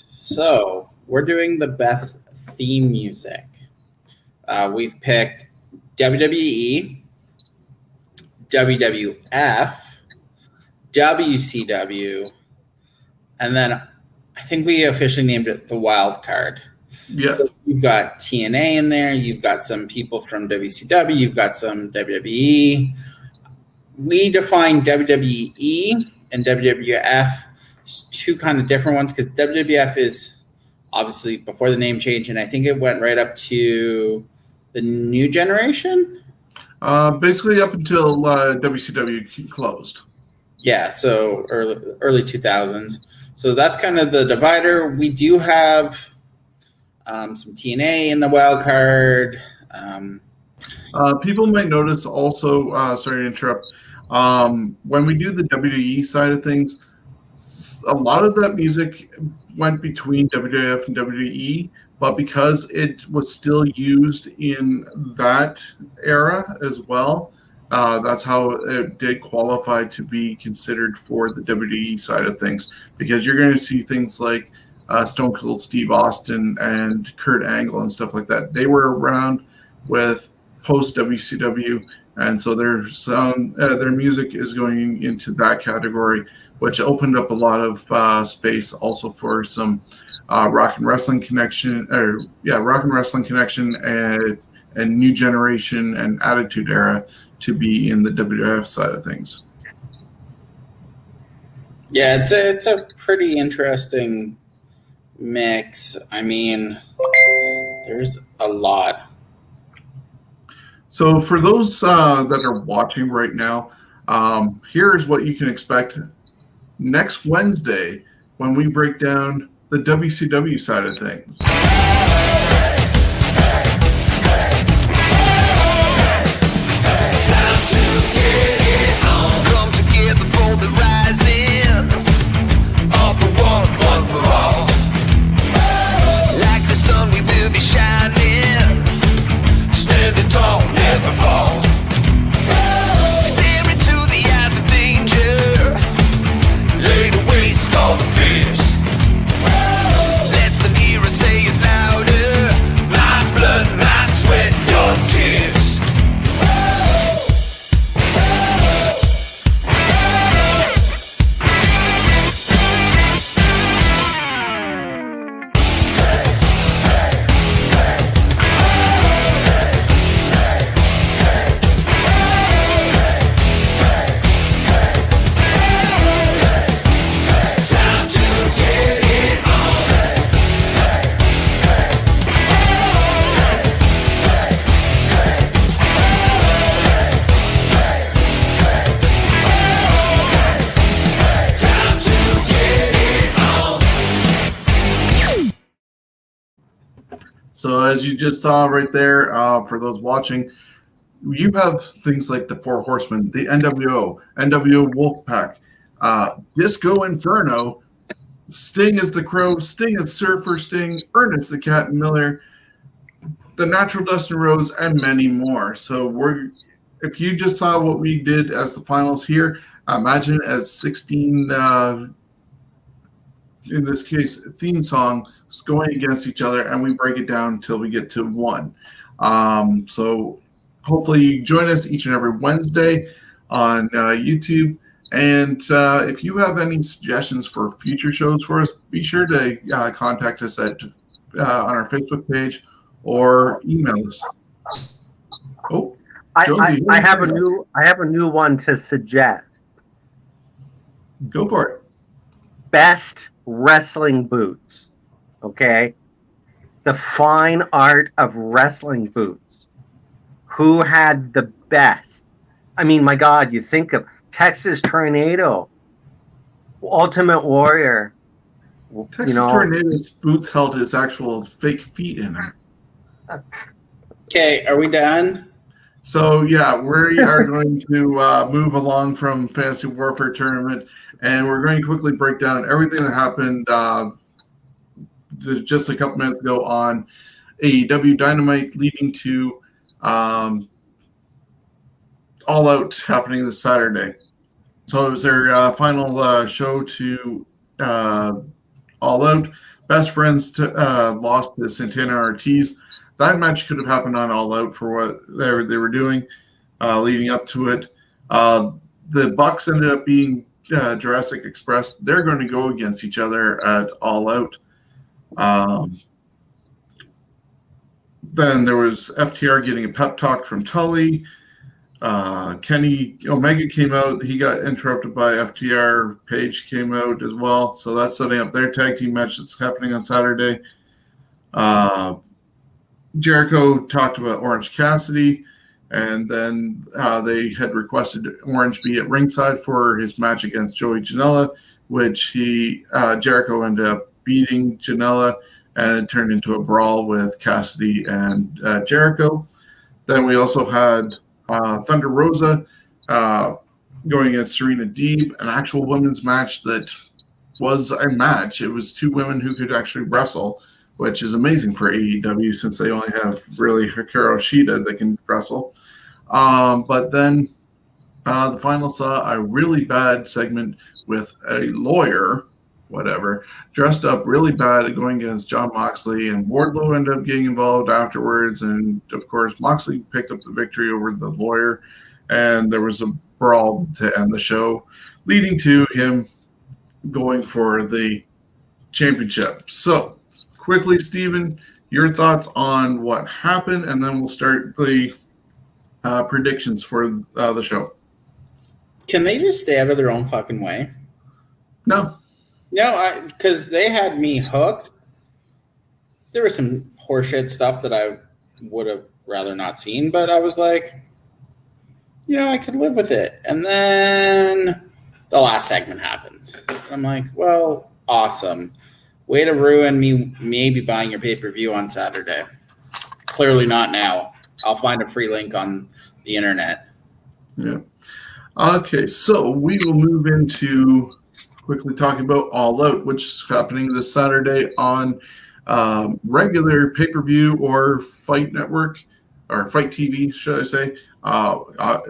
[SPEAKER 2] So we're doing the best theme music. We've picked WWE, WWF, WCW, and then I think we officially named it the Wild Card.
[SPEAKER 1] Yeah.
[SPEAKER 2] So you've got TNA in there. You've got some people from WCW. You've got some WWE. We define WWE and WWF as two kind of different ones because WWF is obviously before the name change, and I think it went right up to the new generation.
[SPEAKER 1] Basically up until WCW closed.
[SPEAKER 2] Yeah, so early 2000s. So that's kind of the divider. We do have some TNA in the wild card.
[SPEAKER 1] People might notice also, sorry to interrupt, when we do the WWE side of things, a lot of that music went between WWF and WWE, but because it was still used in that era as well, that's how it did qualify to be considered for the WWE side of things, because you're going to see things like Stone Cold Steve Austin and Kurt Angle and stuff like that. They were around with post WCW, and so their sound, their music is going into that category, which opened up a lot of space also for some rock and wrestling connection, and new generation and attitude era to be in the WWF side of things.
[SPEAKER 2] Yeah, it's a pretty interesting mix. I mean, there's a lot.
[SPEAKER 1] So for those that are watching right now, here's what you can expect next Wednesday when we break down the WCW side of things.
[SPEAKER 5] Let them hear us say it louder.
[SPEAKER 1] So as you just saw right there, for those watching, you have things like the Four Horsemen, the NWO, NWO Wolfpack, Disco Inferno, Sting is the Crow, Sting is Surfer Sting, Ernest the Cat Miller, the Natural Dustin Rhodes, and many more. So if you just saw what we did as the finals here, imagine it as 16, in this case, theme songs going against each other, and we break it down until we get to one. So hopefully you join us each and every Wednesday on YouTube. And if you have any suggestions for future shows for us, be sure to contact us on our Facebook page or email us. Oh, Jonesy,
[SPEAKER 3] I have a new one to suggest.
[SPEAKER 1] Go for it.
[SPEAKER 3] Best wrestling boots. Okay, the fine art of wrestling boots. Who had the best? I mean, my God, you think of Texas Tornado, Ultimate Warrior.
[SPEAKER 1] Texas Tornado's boots held his actual fake feet in them.
[SPEAKER 2] Okay, are we done?
[SPEAKER 1] So, yeah, we are going to move along from Fantasy Warfare Tournament, and we're going to quickly break down everything that happened just a couple minutes ago on AEW Dynamite, leading to All Out happening this Saturday. So it was their final show to All Out. Best Friends lost to Santana Ortiz. That match could have happened on All Out for what they were doing leading up to it. The Bucks ended up being Jurassic Express. They're going to go against each other at All Out. Then there was FTR getting a pep talk from Tully. Kenny Omega came out. He got interrupted by FTR. Page came out as well. So that's setting up their tag team match that's happening on Saturday. Jericho talked about Orange Cassidy, and then they had requested Orange be at ringside for his match against Joey Janela, which Jericho ended up beating Janela, and it turned into a brawl with Cassidy and Jericho. Then we also had Thunder Rosa going against Serena Deeb, an actual women's match that was a match. It was two women who could actually wrestle, which is amazing for AEW since they only have really Hikaru Shida that can wrestle. But then the final saw a really bad segment with a lawyer, dressed up really bad going against Jon Moxley, and Wardlow ended up getting involved afterwards. And, of course, Moxley picked up the victory over the lawyer, and there was a brawl to end the show, leading to him going for the championship. So, quickly, Steven, your thoughts on what happened, and then we'll start the predictions for the show.
[SPEAKER 2] Can they just stay out of their own fucking way?
[SPEAKER 1] No.
[SPEAKER 2] No, because they had me hooked. There was some horseshit stuff that I would have rather not seen, but I was like, I could live with it. And then the last segment happens. I'm like, well, awesome. Way to ruin me maybe buying your pay-per-view on Saturday. Clearly not now. I'll find a free link on the internet.
[SPEAKER 1] Yeah. Okay, so we will move into quickly talking about All Out, which is happening this Saturday on regular pay-per-view or Fight Network, or Fight TV, should I say,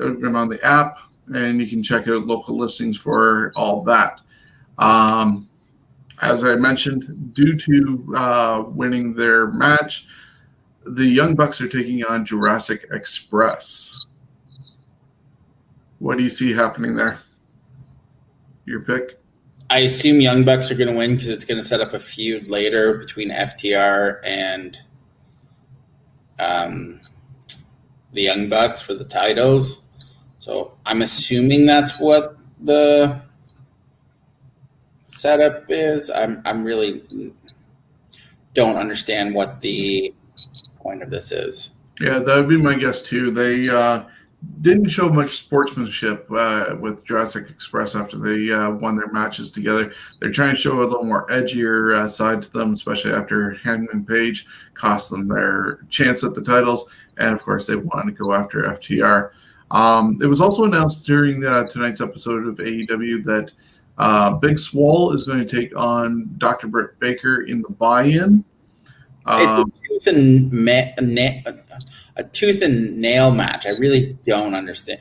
[SPEAKER 1] even on the app, and you can check out local listings for all that. As I mentioned, due to winning their match, the Young Bucks are taking on Jurassic Express. What do you see happening there? Your pick?
[SPEAKER 2] I assume Young Bucks are going to win because it's going to set up a feud later between FTR and the Young Bucks for the titles. So I'm assuming that's what the setup is. I'm really don't understand what the point of this is.
[SPEAKER 1] Yeah, that would be my guess too. They didn't show much sportsmanship with Jurassic Express after they won their matches together. They're trying to show a little more edgier side to them, especially after Hangman Page cost them their chance at the titles. And, of course, they wanted to go after FTR. It was also announced during tonight's episode of AEW that Big Swole is going to take on Dr. Britt Baker in the buy-in.
[SPEAKER 2] It's a tooth and nail match. I really don't understand.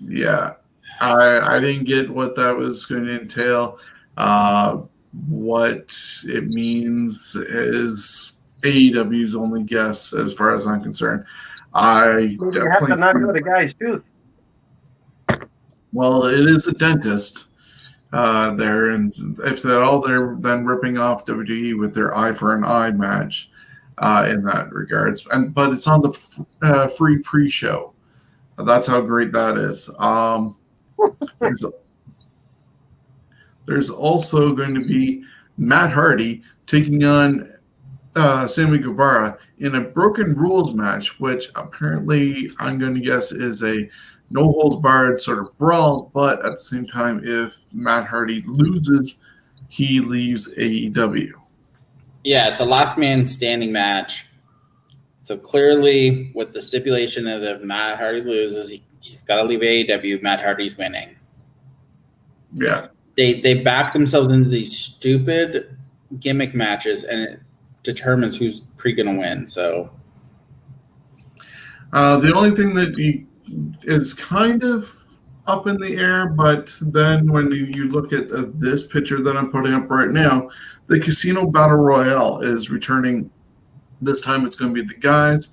[SPEAKER 1] Yeah, I didn't get what that was going to entail. What it means is AEW's only guess, as far as I'm concerned.
[SPEAKER 3] You have to knock out a guy's tooth.
[SPEAKER 1] Well, it is a dentist there, and if they're then ripping off WWE with their eye for an eye match in that regards, but it's on the free pre-show. That's how great that is. There's also going to be Matt Hardy taking on Sammy Guevara in a Broken Rules match, which apparently I'm going to guess is a no-holds-barred sort of brawl, but at the same time, if Matt Hardy loses, he leaves AEW.
[SPEAKER 2] Yeah, it's a last man standing match. So clearly, with the stipulation that if Matt Hardy loses, he's got to leave AEW. Matt Hardy's winning.
[SPEAKER 1] Yeah.
[SPEAKER 2] They back themselves into these stupid gimmick matches, and it determines who's going to win. So
[SPEAKER 1] the only thing that is kind of up in the air, but then when you look at this picture that I'm putting up right now, the Casino Battle Royale is returning. This time it's going to be the guys.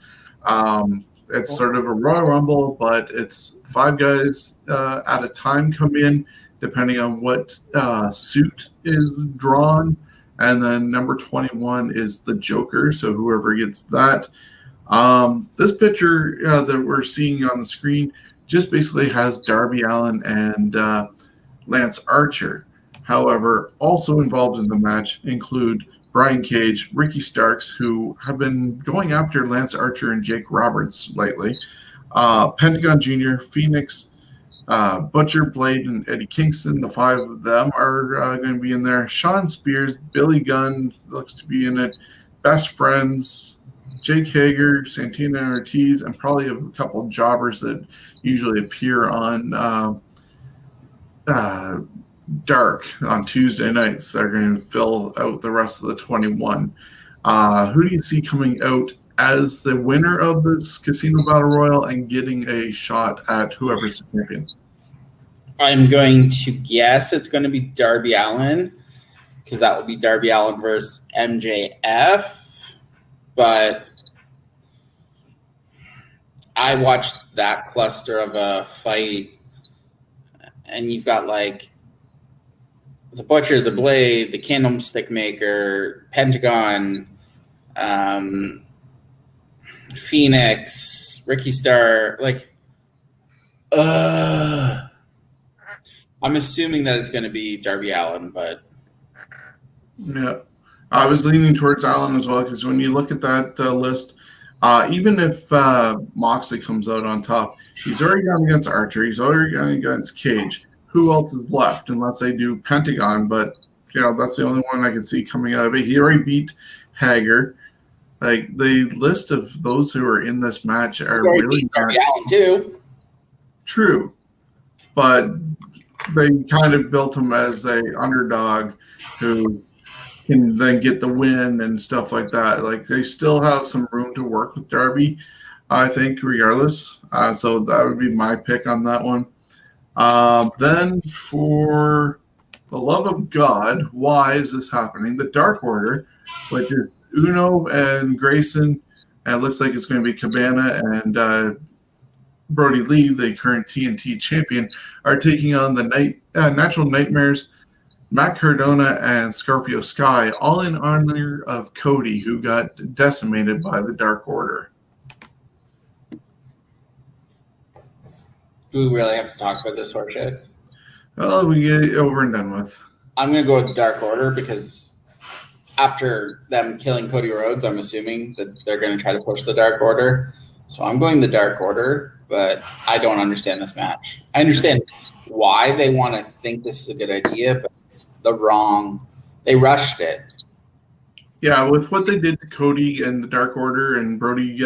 [SPEAKER 1] It's sort of a Royal Rumble, but it's 5 guys at a time come in, depending on what suit is drawn. And then number 21 is the Joker, so whoever gets that. This picture that we're seeing on the screen just basically has Darby Allin and Lance Archer. However, also involved in the match include Brian Cage, Ricky Starks, who have been going after Lance Archer and Jake Roberts lately, Pentagon Jr., Phoenix, Butcher, Blade, and Eddie Kingston. The 5 of them are going to be in there. Shawn Spears, Billy Gunn looks to be in it. Best Friends, Jake Hager, Santana Ortiz, and probably a couple of jobbers that usually appear on Dark on Tuesday nights. They're going to fill out the rest of the 21. Who do you see coming out as the winner of this Casino Battle Royal and getting a shot at whoever's champion?
[SPEAKER 2] I'm going to guess it's going to be Darby Allin, because that will be Darby Allin versus MJF. But I watched that cluster of a fight, and you've got like the Butcher, the Blade, the Candlestick Maker, Pentagon, Phoenix, Ricky Starr. I'm assuming that it's going to be Darby Allin, but
[SPEAKER 1] yeah, I was leaning towards Allin as well, because when you look at that list, even if Moxley comes out on top, he's already gone against Archer, he's already gone against Cage. Who else is left unless they do Pentagon? But that's the only one I can see coming out of it. He already beat Hager. Like, the list of those who are in this match are really
[SPEAKER 2] Darby Allin too.
[SPEAKER 1] True, but they kind of built him as a underdog who can then get the win and stuff like that. Like, they still have some room to work with Darby, I think, regardless. So that would be my pick on that one. Then, for the love of God, why is this happening? The Dark Order, which is Uno and Grayson, and it looks like it's going to be Cabana and Brody Lee, the current TNT champion, are taking on the Natural Nightmares, Matt Cardona, and Scorpio Sky, all in honor of Cody, who got decimated by the Dark Order.
[SPEAKER 2] Do we really have to talk about this horseshit?
[SPEAKER 1] Well, we get it over and done with.
[SPEAKER 2] I'm going to go with Dark Order, because after them killing Cody Rhodes, I'm assuming that they're going to try to push the Dark Order. So I'm going the Dark Order. but I don't understand this match. I understand why they want to think this is a good idea, but it's they rushed it.
[SPEAKER 1] Yeah, with what they did to Cody and the Dark Order and Brody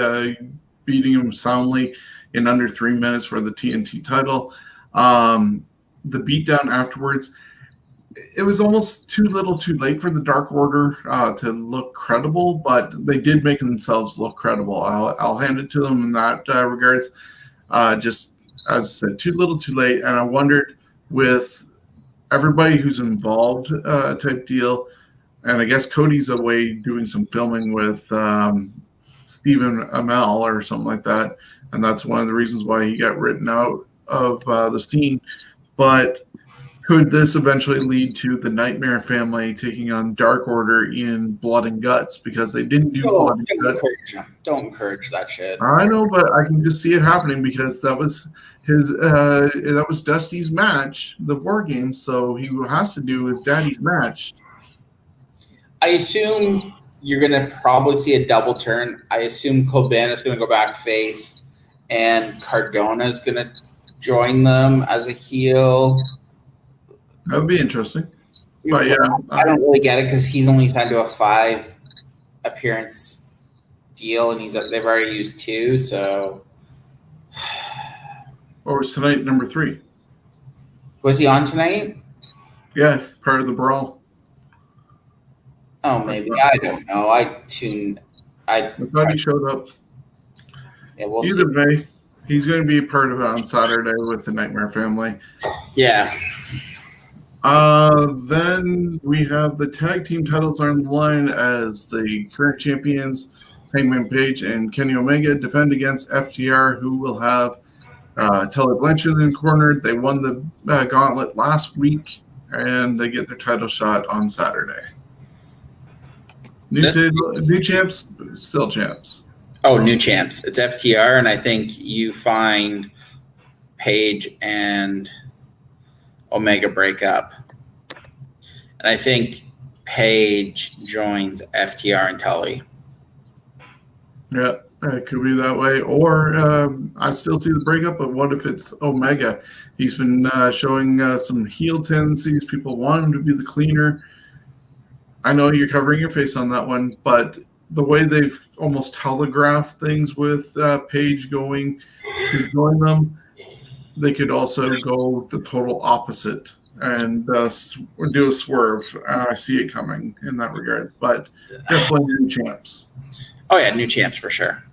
[SPEAKER 1] beating him soundly in under 3 minutes for the TNT title, the beatdown afterwards, it was almost too little too late for the Dark Order to look credible, but they did make themselves look credible. I'll hand it to them in that regards. Just, as I said, too little too late. And I wondered, with everybody who's involved type deal, and I guess Cody's away doing some filming with Stephen Amell or something like that, and that's one of the reasons why he got written out of the scene. But could this eventually lead to the Nightmare family taking on Dark Order in Blood and Guts? Because they didn't do Blood and Guts.
[SPEAKER 2] Don't encourage that shit.
[SPEAKER 1] I know, but I can just see it happening because that was that was Dusty's match, the War Games, so he has to do his daddy's match.
[SPEAKER 2] I assume you're going to probably see a double turn. I assume Coban is going to go back face, and Cardona is going to join them as a heel.
[SPEAKER 1] That would be interesting. But yeah,
[SPEAKER 2] I don't really get it because he's only signed to a 5 appearance deal, and they've already used 2. So,
[SPEAKER 1] or was tonight number 3?
[SPEAKER 2] Was he on tonight?
[SPEAKER 1] Yeah, part of the brawl.
[SPEAKER 2] Oh, maybe. I don't know. I
[SPEAKER 1] thought he showed up.
[SPEAKER 2] Yeah, we'll
[SPEAKER 1] Either
[SPEAKER 2] see.
[SPEAKER 1] way, he's going to be a part of it on Saturday with the Nightmare family.
[SPEAKER 2] Yeah.
[SPEAKER 1] Then we have the tag team titles on the line as the current champions, Hangman Page and Kenny Omega, defend against FTR, who will have Tully Blanchard in the corner. They won the gauntlet last week, and they get their title shot on Saturday. New champs, still champs.
[SPEAKER 2] Oh, new champs. It's FTR, and I think you find Page and Omega break up. And I think Page joins FTR and Tully.
[SPEAKER 1] Yeah, it could be that way. Or I still see the breakup, but what if it's Omega? He's been showing some heel tendencies. People want him to be the cleaner. I know you're covering your face on that one, but the way they've almost telegraphed things with Page going to join them, they could also go the total opposite and do a swerve. I see it coming in that regard, but definitely new champs.
[SPEAKER 2] Oh, yeah, new champs for sure.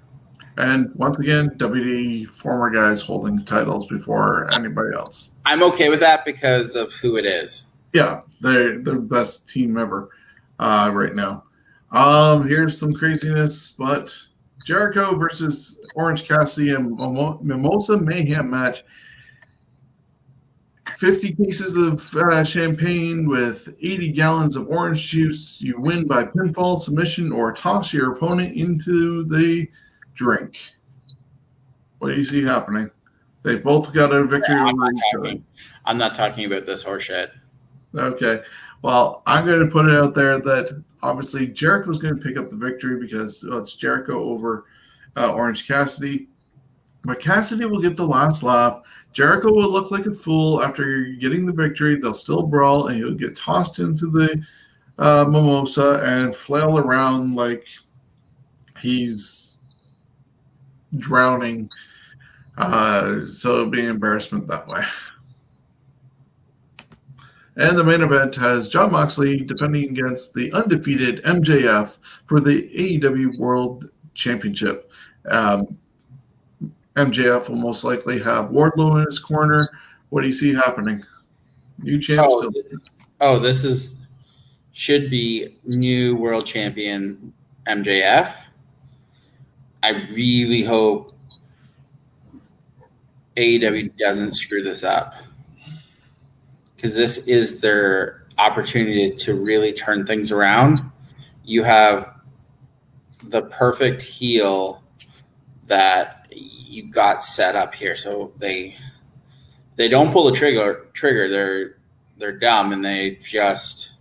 [SPEAKER 1] And once again, WD former guys holding titles before anybody else.
[SPEAKER 2] I'm okay with that because of who it is.
[SPEAKER 1] Yeah, they're the best team ever right now. Here's some craziness, but Jericho versus Orange Cassidy and Mimosa Mayhem match. 50 cases of champagne with 80 gallons of orange juice. You win by pinfall, submission, or toss your opponent into the drink. What do you see happening? They both got a victory over each other.
[SPEAKER 2] I'm not talking about this horseshit.
[SPEAKER 1] Okay. Well, I'm going to put it out there that obviously Jericho's going to pick up the victory because it's Jericho over Orange Cassidy. But Cassidy will get the last laugh. Jericho will look like a fool after getting the victory. They'll still brawl, and he'll get tossed into the mimosa and flail around like he's drowning. So it'll be an embarrassment that way. And the main event has Jon Moxley defending against the undefeated MJF for the AEW World Championship. MJF will most likely have Wardlow in his corner. What do you see happening? New champ still.
[SPEAKER 2] This should be new world champion MJF. I really hope AEW doesn't screw this up, because this is their opportunity to really turn things around. You have the perfect heel that you've got set up here, so they don't pull the trigger. They're dumb, and they just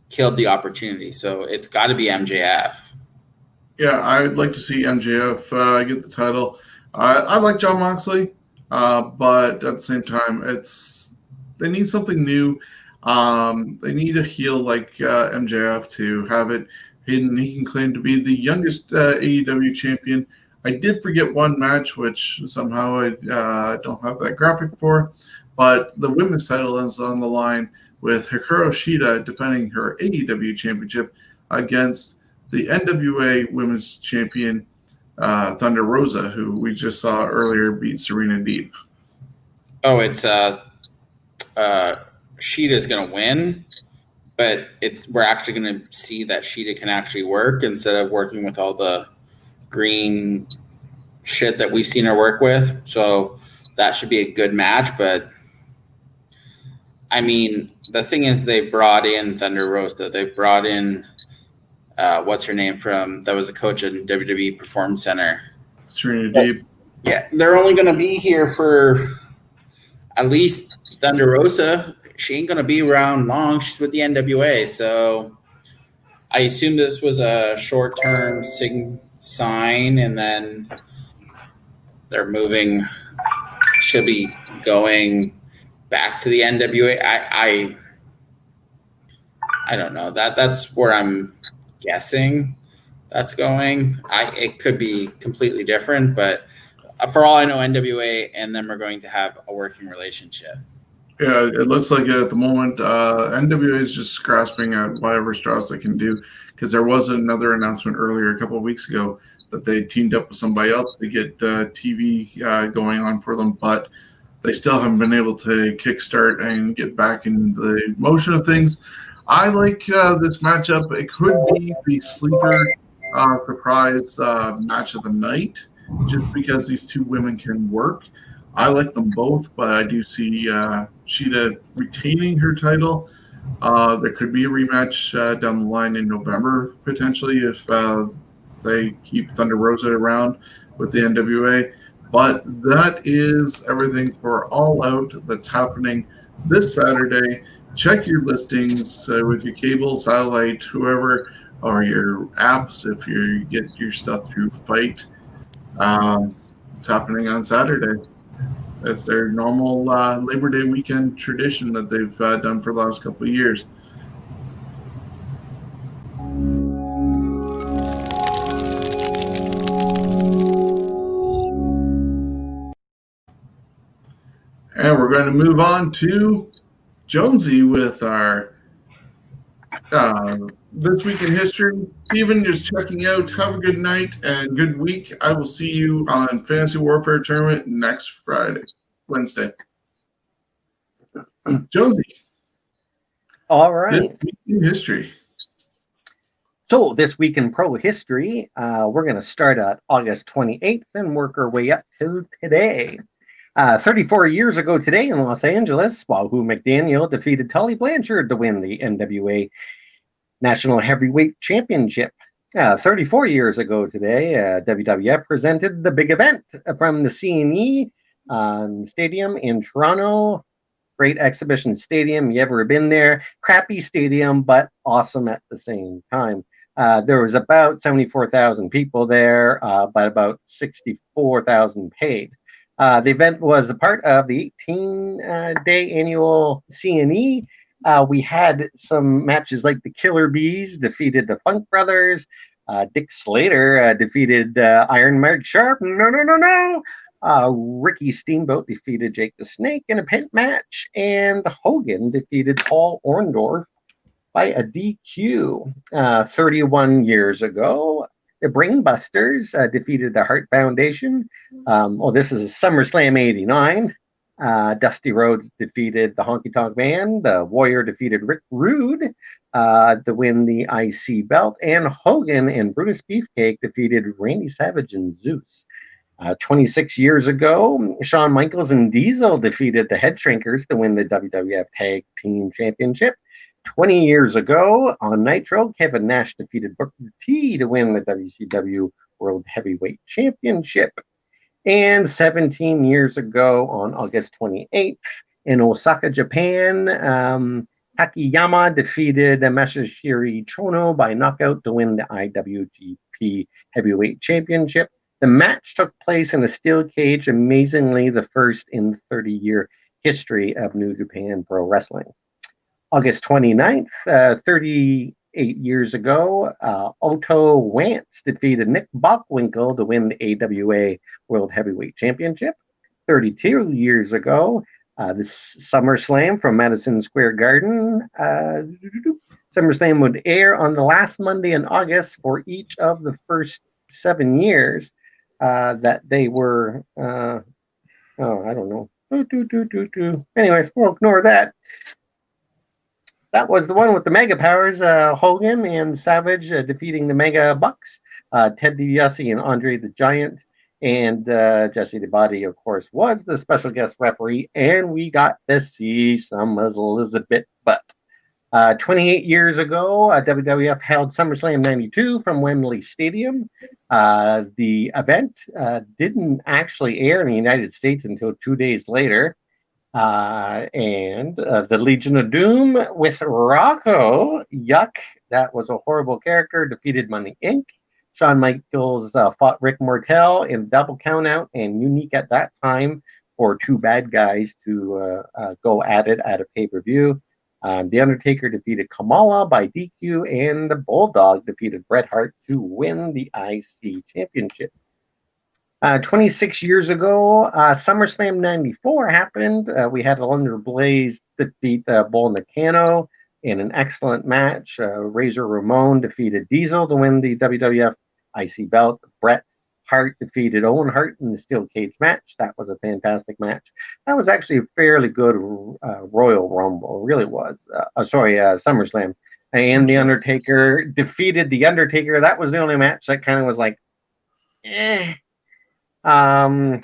[SPEAKER 2] killed the opportunity. So it's got to be MJF.
[SPEAKER 1] Yeah, I'd like to see MJF get the title. I like John Moxley, but at the same time, they need something new. They need a heel like MJF to have it hidden. He can claim to be the youngest AEW champion. I did forget one match, which somehow I don't have that graphic for, but the women's title is on the line with Hikaru Shida defending her AEW championship against the NWA Women's Champion Thunder Rosa, who we just saw earlier beat Serena Deeb.
[SPEAKER 2] Oh, it's Sheeta's going to win, but we're actually going to see that Sheeta can actually work instead of working with all the green shit that we've seen her work with. So that should be a good match. But I mean, the thing is, they brought in Thunder Rosa. They've brought in what's her name that was a coach in WWE Performance Center.
[SPEAKER 1] Serena Deeb.
[SPEAKER 2] Yeah, they're only going to be here for at least Thunder Rosa. She ain't going to be around long. She's with the NWA. So I assume this was a short-term sign, and then they're moving. She'll be going back to the NWA. I don't know. That's where I'm guessing that's going. It could be completely different, but for all I know, NWA and them are going to have a working relationship.
[SPEAKER 1] Yeah, it looks like it at the moment. NWA is just grasping at whatever straws they can do, because there was another announcement earlier a couple of weeks ago that they teamed up with somebody else to get TV going on for them, but they still haven't been able to kickstart and get back in the motion of things. I like this matchup. It could be the sleeper surprise match of the night, just because these two women can work. I like them both, but I do see Sheeta retaining her title. There could be a rematch down the line in November, potentially, if they keep Thunder Rosa around with the NWA. But that is everything for All Out that's happening this Saturday. Check your listings with your cable, satellite, whoever, or your apps if you get your stuff through Fight. It's happening on Saturday. It's their normal Labor Day weekend tradition that they've done for the last couple of years. And we're going to move on to Jonesy with our This Week in History. Steven, just checking out. Have a good night and good week. I will see you on Fantasy Warfare Tournament next Wednesday. Jonesy.
[SPEAKER 3] All right.
[SPEAKER 1] This Week in History.
[SPEAKER 3] So this week in pro history, we're going to start at August 28th and work our way up to today. 34 years ago today in Los Angeles, Wahoo McDaniel defeated Tully Blanchard to win the NWA National Heavyweight Championship. 34 years ago today, WWF presented the big event from the C&E Stadium in Toronto. Great exhibition stadium. You ever been there? Crappy stadium, but awesome at the same time. There was about 74,000 people there, but about 64,000 paid. The event was a part of the 18-day annual C&E. We had some matches like the Killer Bees defeated the Funk Brothers. Dick Slater defeated Iron Mark Sharp. No. Ricky Steamboat defeated Jake the Snake in a pit match. And Hogan defeated Paul Orndorff by a DQ. 31 years ago, the Brainbusters defeated the Hart Foundation. This is SummerSlam 89. Dusty Rhodes defeated the Honky Tonk Man. The Warrior defeated Rick Rude to win the IC belt. And Hogan and Brutus Beefcake defeated Randy Savage and Zeus. 26 years ago, Shawn Michaels and Diesel defeated the Head Shrinkers to win the WWF Tag Team Championship. 20 years ago, on Nitro, Kevin Nash defeated Booker T to win the WCW World Heavyweight Championship. And 17 years ago, on August 28th, in Osaka, Japan, Takayama defeated Masahiro Chono by knockout to win the IWGP Heavyweight Championship. The match took place in a steel cage, amazingly the first in the 30-year history of New Japan Pro Wrestling. August 29th, 38 years ago, Otto Wance defeated Nick Bockwinkel to win the AWA World Heavyweight Championship. 32 years ago, the SummerSlam from Madison Square Garden. SummerSlam would air on the last Monday in August for each of the first 7 years that they were, I don't know. Anyways, we'll ignore that. That was the one with the Mega Powers, Hogan and Savage defeating the Mega Bucks, Ted DiBiase and Andre the Giant, and Jesse the Body, of course, was the special guest referee, and we got to see some Elizabeth Butt. 28 years ago, WWF held SummerSlam 92 from Wembley Stadium. The event didn't actually air in the United States until 2 days later. And the Legion of Doom with Rocco, yuck, that was a horrible character, defeated Money Inc. Shawn Michaels fought Rick Mortel in double countout, and unique at that time for two bad guys to go at it at a pay-per-view. The Undertaker defeated Kamala by DQ, and the Bulldog defeated Bret Hart to win the IC Championship. 26 years ago, SummerSlam 94 happened. We had Alundra Blaze defeat Bull Nakano in an excellent match. Razor Ramon defeated Diesel to win the WWF IC belt. Bret Hart defeated Owen Hart in the steel cage match. That was a fantastic match. That was actually a fairly good Royal Rumble. It really was. SummerSlam. And The Undertaker defeated The Undertaker. That was the only match that kind of was like, eh. Sorry.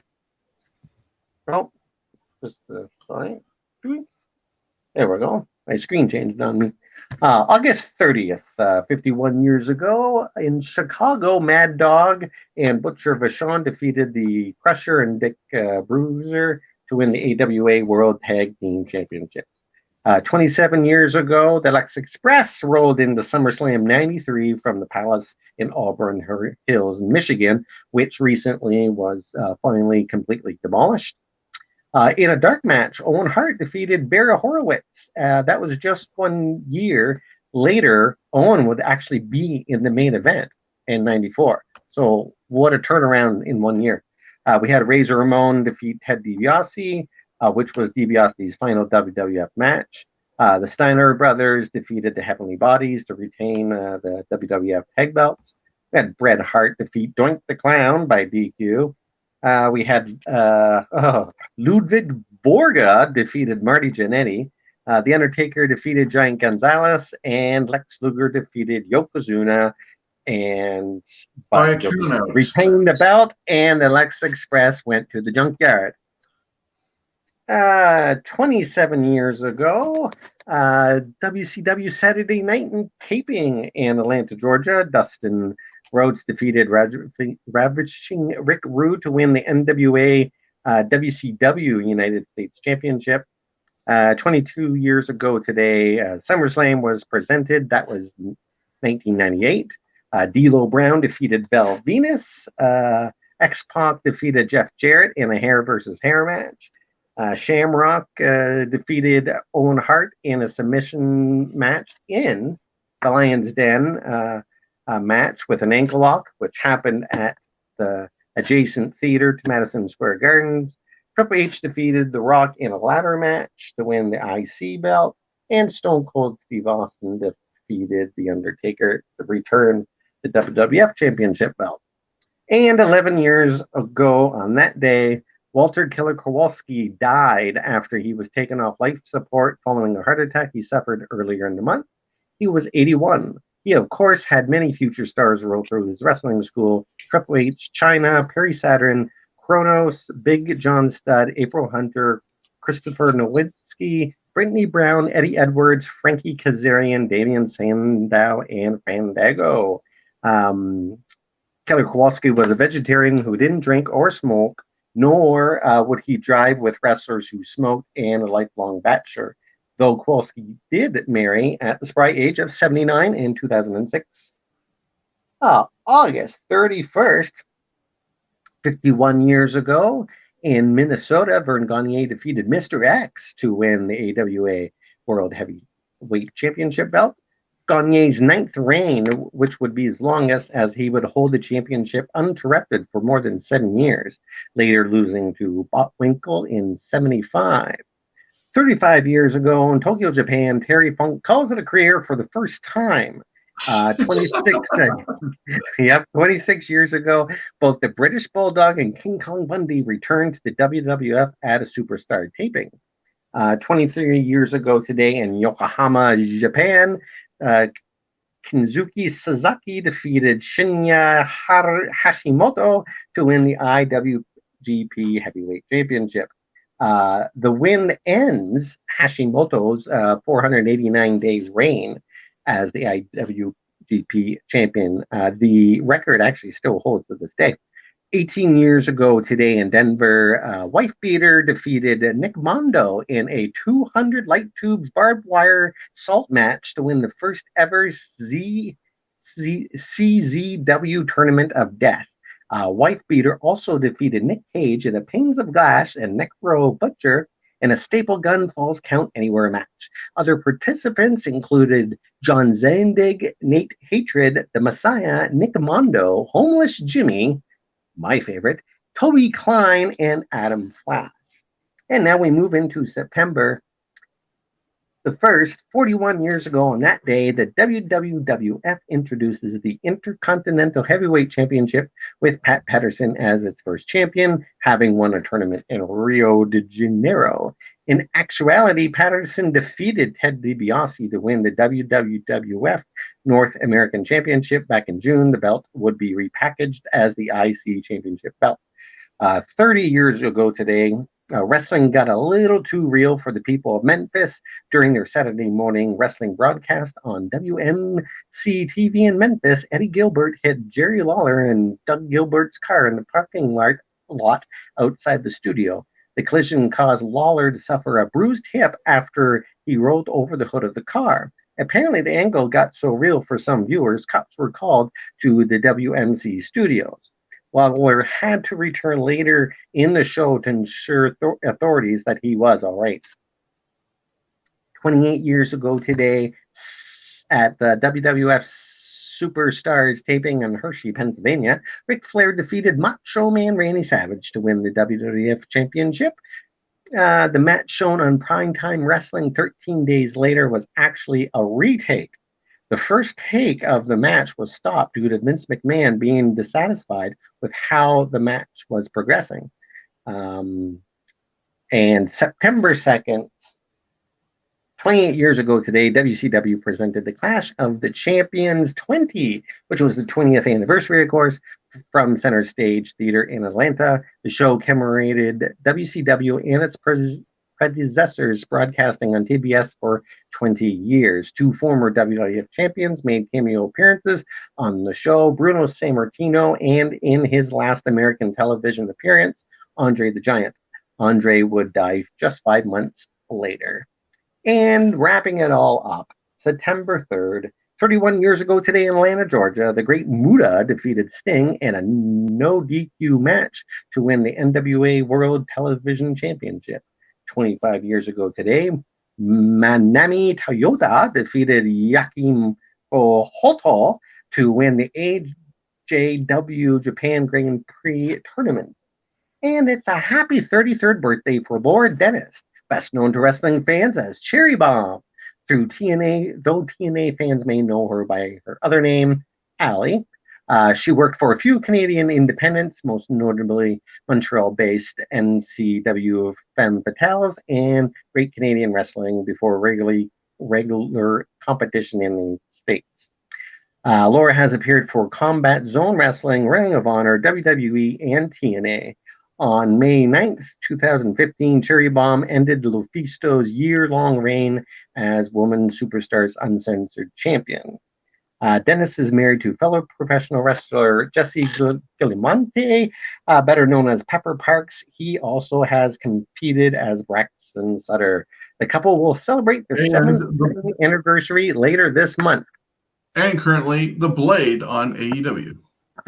[SPEAKER 3] There we go. My screen changed on me. August 30th, 51 years ago, in Chicago, Mad Dog and Butcher Vachon defeated the Crusher and Dick Bruiser to win the AWA World Tag Team Championship. 27 years ago, the Lex Express rolled into SummerSlam 93 from the Palace in Auburn Hills, Michigan, which recently was finally completely demolished. In a dark match, Owen Hart defeated Barry Horowitz. That was just 1 year later. Owen would actually be in the main event in 94. So what a turnaround in 1 year. We had Razor Ramon defeat Ted DiBiase, which was DiBiase's final WWF match. The Steiner brothers defeated the Heavenly Bodies to retain the WWF tag belts. We had Bret Hart defeat Doink the Clown by DQ. We had Ludwig Borga defeated Marty Jannetty. The Undertaker defeated Giant Gonzalez, and Lex Luger defeated Yokozuna and retained the belt, and the Lex Express went to the junkyard. 27 years ago, WCW Saturday Night in taping in Atlanta, Georgia. Dustin Rhodes defeated Ravishing Rick Rude to win the NWA WCW United States Championship. 22 years ago today, SummerSlam was presented. That was 1998. D'Lo Brown defeated Belle Venus. X-Pac defeated Jeff Jarrett in a hair versus hair match. Shamrock defeated Owen Hart in a submission match in the Lion's Den match with an ankle lock, which happened at the adjacent theater to Madison Square Gardens. Triple H defeated The Rock in a ladder match to win the IC belt, and Stone Cold Steve Austin defeated The Undertaker to return the WWF Championship belt. And 11 years ago on that day, Walter Killer Kowalski died after he was taken off life support following a heart attack he suffered earlier in the month. He was 81. He, of course, had many future stars roll through his wrestling school: Triple H, Chyna, Perry Saturn, Kronos, Big John Studd, April Hunter, Christopher Nowinski, Brittany Brown, Eddie Edwards, Frankie Kazarian, Damian Sandow, and Fandango. Killer Kowalski was a vegetarian who didn't drink or smoke, nor would he drive with wrestlers who smoked, and a lifelong bachelor, though Kowalski did marry at the spry age of 79 in 2006. August 31st, 51 years ago in Minnesota, Vern Gagne defeated Mr. X to win the AWA World Heavyweight Championship belt. Gagne's ninth reign, which would be his longest, as he would hold the championship uninterrupted for more than 7 years, later losing to Botwinkle in 75. 35 years ago in Tokyo, Japan, Terry Funk calls it a career for the first time. 26, 26 years ago, both the British Bulldog and King Kong Bundy returned to the WWF at a Superstar taping. 23 years ago today in Yokohama, Japan, Kinzuki Sasaki defeated Shinya Hashimoto to win the IWGP Heavyweight Championship. The win ends Hashimoto's 489-day reign as the IWGP champion. The record actually still holds to this day. 18 years ago today in Denver, Wife Beater defeated Nick Mondo in a 200 light tubes barbed wire salt match to win the first ever CZW Tournament of Death. Wife Beater also defeated Nick Cage in a Panes of Glass and Necro Butcher in a Staple Gun Falls Count Anywhere match. Other participants included John Zandig, Nate Hatred, The Messiah, Nick Mondo, Homeless Jimmy, my favorite, Toby Klein, and Adam Flash. And now we move into September the 1st. 41 years ago on that day, the WWF introduces the Intercontinental Heavyweight Championship with Pat Patterson as its first champion, having won a tournament in Rio de Janeiro. In actuality, Patterson defeated Ted DiBiase to win the WWF North American Championship back in June. The belt would be repackaged as the IC Championship belt. 30 years ago today, wrestling got a little too real for the people of Memphis during their Saturday morning wrestling broadcast on WMC TV in Memphis. Eddie Gilbert hit Jerry Lawler and Doug Gilbert's car in the parking lot outside the studio. The collision caused Lawler to suffer a bruised hip after he rolled over the hood of the car. Apparently, the angle got so real for some viewers, cops were called to the WMC studios. Lawler had to return later in the show to ensure authorities that he was all right. 28 years ago today, at the WWF Superstars taping in Hershey, Pennsylvania, Ric Flair defeated Macho Man Randy Savage to win the WWF Championship. The match shown on Primetime Wrestling 13 days later was actually a retake. The first take of the match was stopped due to Vince McMahon being dissatisfied with how the match was progressing. And September 2nd, 28 years ago today, WCW presented the Clash of the Champions 20, which was the 20th anniversary, of course, from Center Stage Theater in Atlanta. The show commemorated WCW and its predecessors broadcasting on TBS for 20 years. Two former WWF champions made cameo appearances on the show, Bruno Sammartino, and in his last American television appearance, Andre the Giant. Andre would die just 5 months later. And wrapping it all up, September 3rd, 31 years ago today in Atlanta, Georgia, the Great Muta defeated Sting in a no DQ match to win the NWA World Television Championship. 25 years ago today, Manami Toyota defeated Yakimo Hoto to win the AJW Japan Grand Prix tournament. And it's a happy 33rd birthday for Laura Dennis, best known to wrestling fans as Cherry Bomb through TNA, though TNA fans may know her by her other name, Allie. She worked for a few Canadian independents, most notably Montreal-based NCW Femme Fatales and Great Canadian Wrestling before regular competition in the States. Laura has appeared for Combat Zone Wrestling, Ring of Honor, WWE, and TNA. On May 9th, 2015, Cherry Bomb ended Lufisto's year-long reign as Woman Superstars Uncensored Champion. Dennis is married to fellow professional wrestler Jesse Gillimonte, better known as Pepper Parks. He also has competed as Braxton Sutter. The couple will celebrate their 7th anniversary later this month.
[SPEAKER 1] And currently, The Blade on AEW.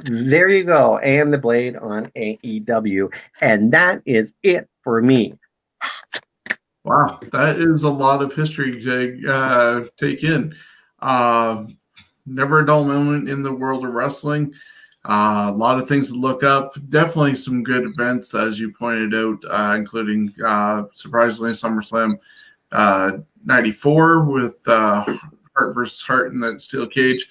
[SPEAKER 3] There you go. And the Blade on AEW. And that is it for me.
[SPEAKER 1] Wow, that is a lot of history to take in. Never a dull moment in the world of wrestling. A lot of things to look up. Definitely some good events, as you pointed out, including surprisingly SummerSlam 94 with Hart versus Hart in that steel cage,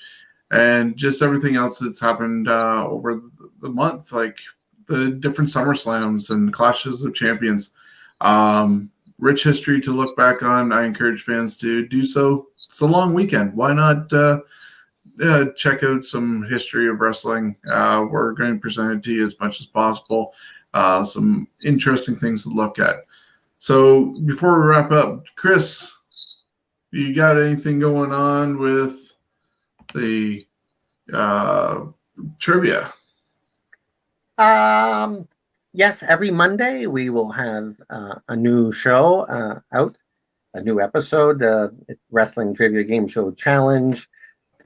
[SPEAKER 1] and just everything else that's happened over the month, like the different SummerSlams and clashes of champions. Rich history to look back on. I encourage fans to do so. It's a long weekend. Why not check out some history of wrestling? We're going to present it to you as much as possible. Some interesting things to look at. So before we wrap up, Chris, you got anything going on with the trivia?
[SPEAKER 3] Yes, every Monday we will have a new show out, a new episode, Wrestling Trivia Game Show Challenge.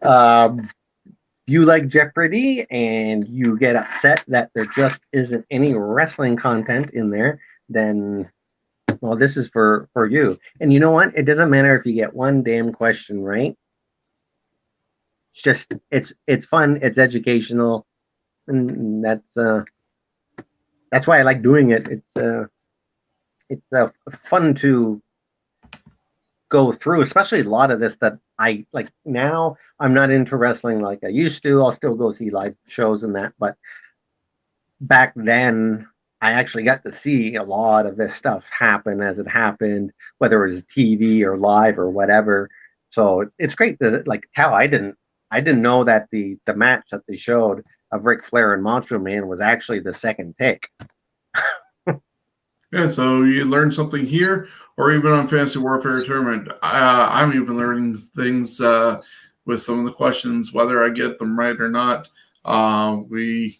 [SPEAKER 3] You like Jeopardy and you get upset that there just isn't any wrestling content in there, then, well, this is for you. And you know what? It doesn't matter if you get one damn question right. It's just, it's fun, it's educational, and that's why I like doing it. It's fun to go through, especially a lot of this that I like. Now I'm not into wrestling like I used to. I'll still go see live shows and that, but back then I actually got to see a lot of this stuff happen as it happened, whether it was TV or live or whatever. So it's great that, like, how I didn't know that the match that they showed of Ric Flair and Macho Man was actually the second take.
[SPEAKER 1] Yeah, so you learn something here, or even on Fantasy Warfare Tournament. I'm even learning things with some of the questions, whether I get them right or not. We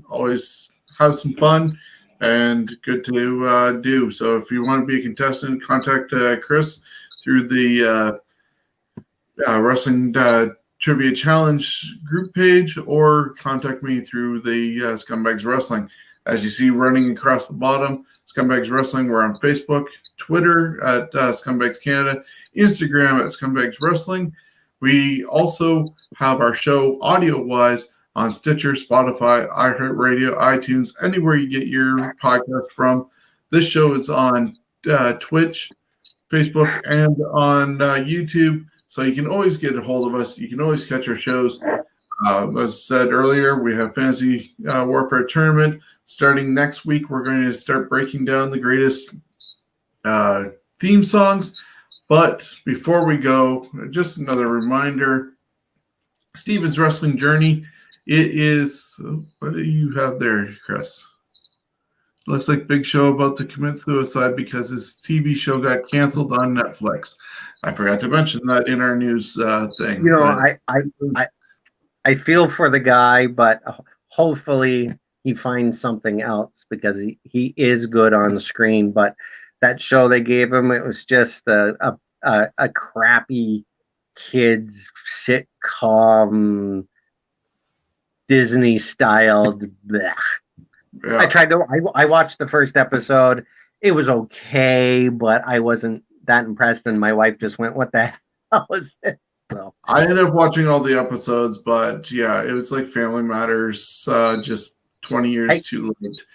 [SPEAKER 1] always have some fun and good to do. So if you want to be a contestant, contact Chris through the Wrestling Trivia Challenge group page, or contact me through the Scumbags Wrestling. As you see running across the bottom, Scumbags Wrestling. We're on Facebook, Twitter at Scumbags Canada, Instagram at Scumbags Wrestling. We also have our show audio-wise on Stitcher, Spotify, iHeartRadio, iTunes, anywhere you get your podcast from. This show is on Twitch, Facebook, and on YouTube. So you can always get a hold of us. You can always catch our shows. As I said earlier, we have Fantasy Warfare Tournament. Starting next week, we're going to start breaking down the greatest theme songs. But before we go, just another reminder, Steven's Wrestling Journey. It is, what do you have there, Chris? Looks like Big Show about to commit suicide because his TV show got canceled on Netflix. I forgot to mention that in our news thing.
[SPEAKER 3] You know, I feel for the guy, but hopefully he finds something else, because he is good on the screen. But that show they gave him, it was just a crappy kids sitcom, Disney styled. Yeah. I watched the first episode. It was okay, but I wasn't that impressed, and my wife just went, "What the hell was this?" So
[SPEAKER 1] I ended up watching all the episodes, but yeah, it was like Family Matters, just 20 years too late.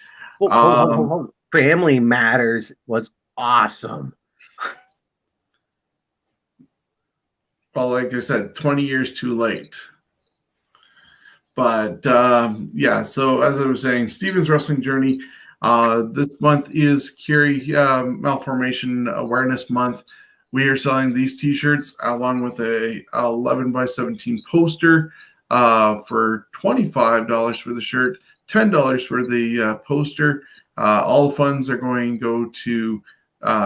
[SPEAKER 3] Family Matters was awesome.
[SPEAKER 1] Well, like I said, 20 years too late. But yeah, so as I was saying, Steven's Wrestling Journey. This month is Curie Malformation Awareness Month. We are selling these T-shirts along with a 11x17 poster for $25 for the shirt, $10 for the poster. All the funds are going to go to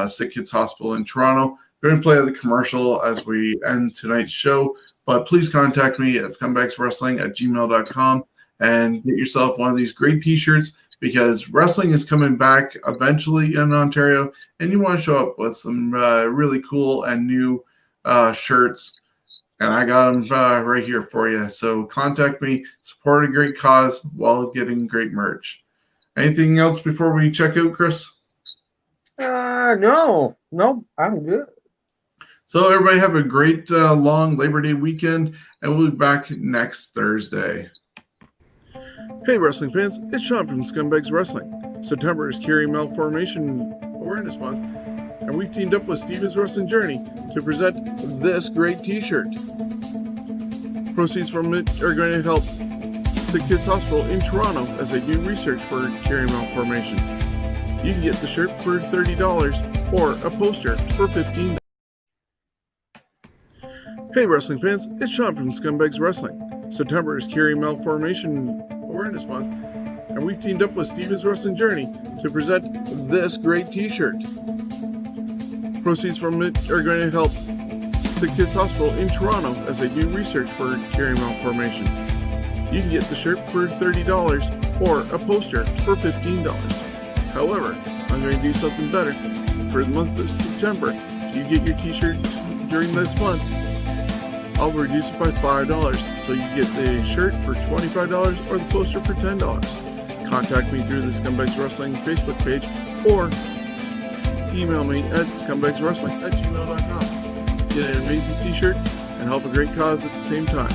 [SPEAKER 1] Sick Kids Hospital in Toronto. We're going to play the commercial as we end tonight's show, but please contact me at scumbagswrestling@gmail.com and get yourself one of these great T-shirts, because wrestling is coming back eventually in Ontario, and you want to show up with some really cool and new shirts. and I got them right here for you. So contact me, support a great cause while getting great merch. Anything else before we check out, Chris?
[SPEAKER 3] No, I'm good.
[SPEAKER 1] So everybody have a great long Labor Day weekend, and we'll be back next Thursday.
[SPEAKER 4] Hey wrestling fans, it's Shawn from Scumbags Wrestling. September is Carry Malformation Awareness Month, and we've teamed up with Steven's Wrestling Journey to present this great t-shirt. Proceeds from it are going to help Sick Kids Hospital in Toronto as they do research for Carry Malformation. You can get the shirt for $30 or a poster for $15. Hey wrestling fans, it's Shawn from Scumbags Wrestling. September is Carry Malformation Awareness Month, and we've teamed up with Steven's Wrestling Journey to present this great t-shirt. Proceeds from it are going to help Sick Kids Hospital in Toronto as they do research for Carry Malformation. You can get the shirt for $30 or a poster for $15. However, I'm going to do something better. For the month of September, if you get your t-shirt during this month, I'll reduce it by $5. So you get the shirt for $25 or the poster for $10. Contact me through the Scumbags Wrestling Facebook page or email me at scumbagswrestling@gmail.com. Get an amazing t-shirt and help a great cause at the same time.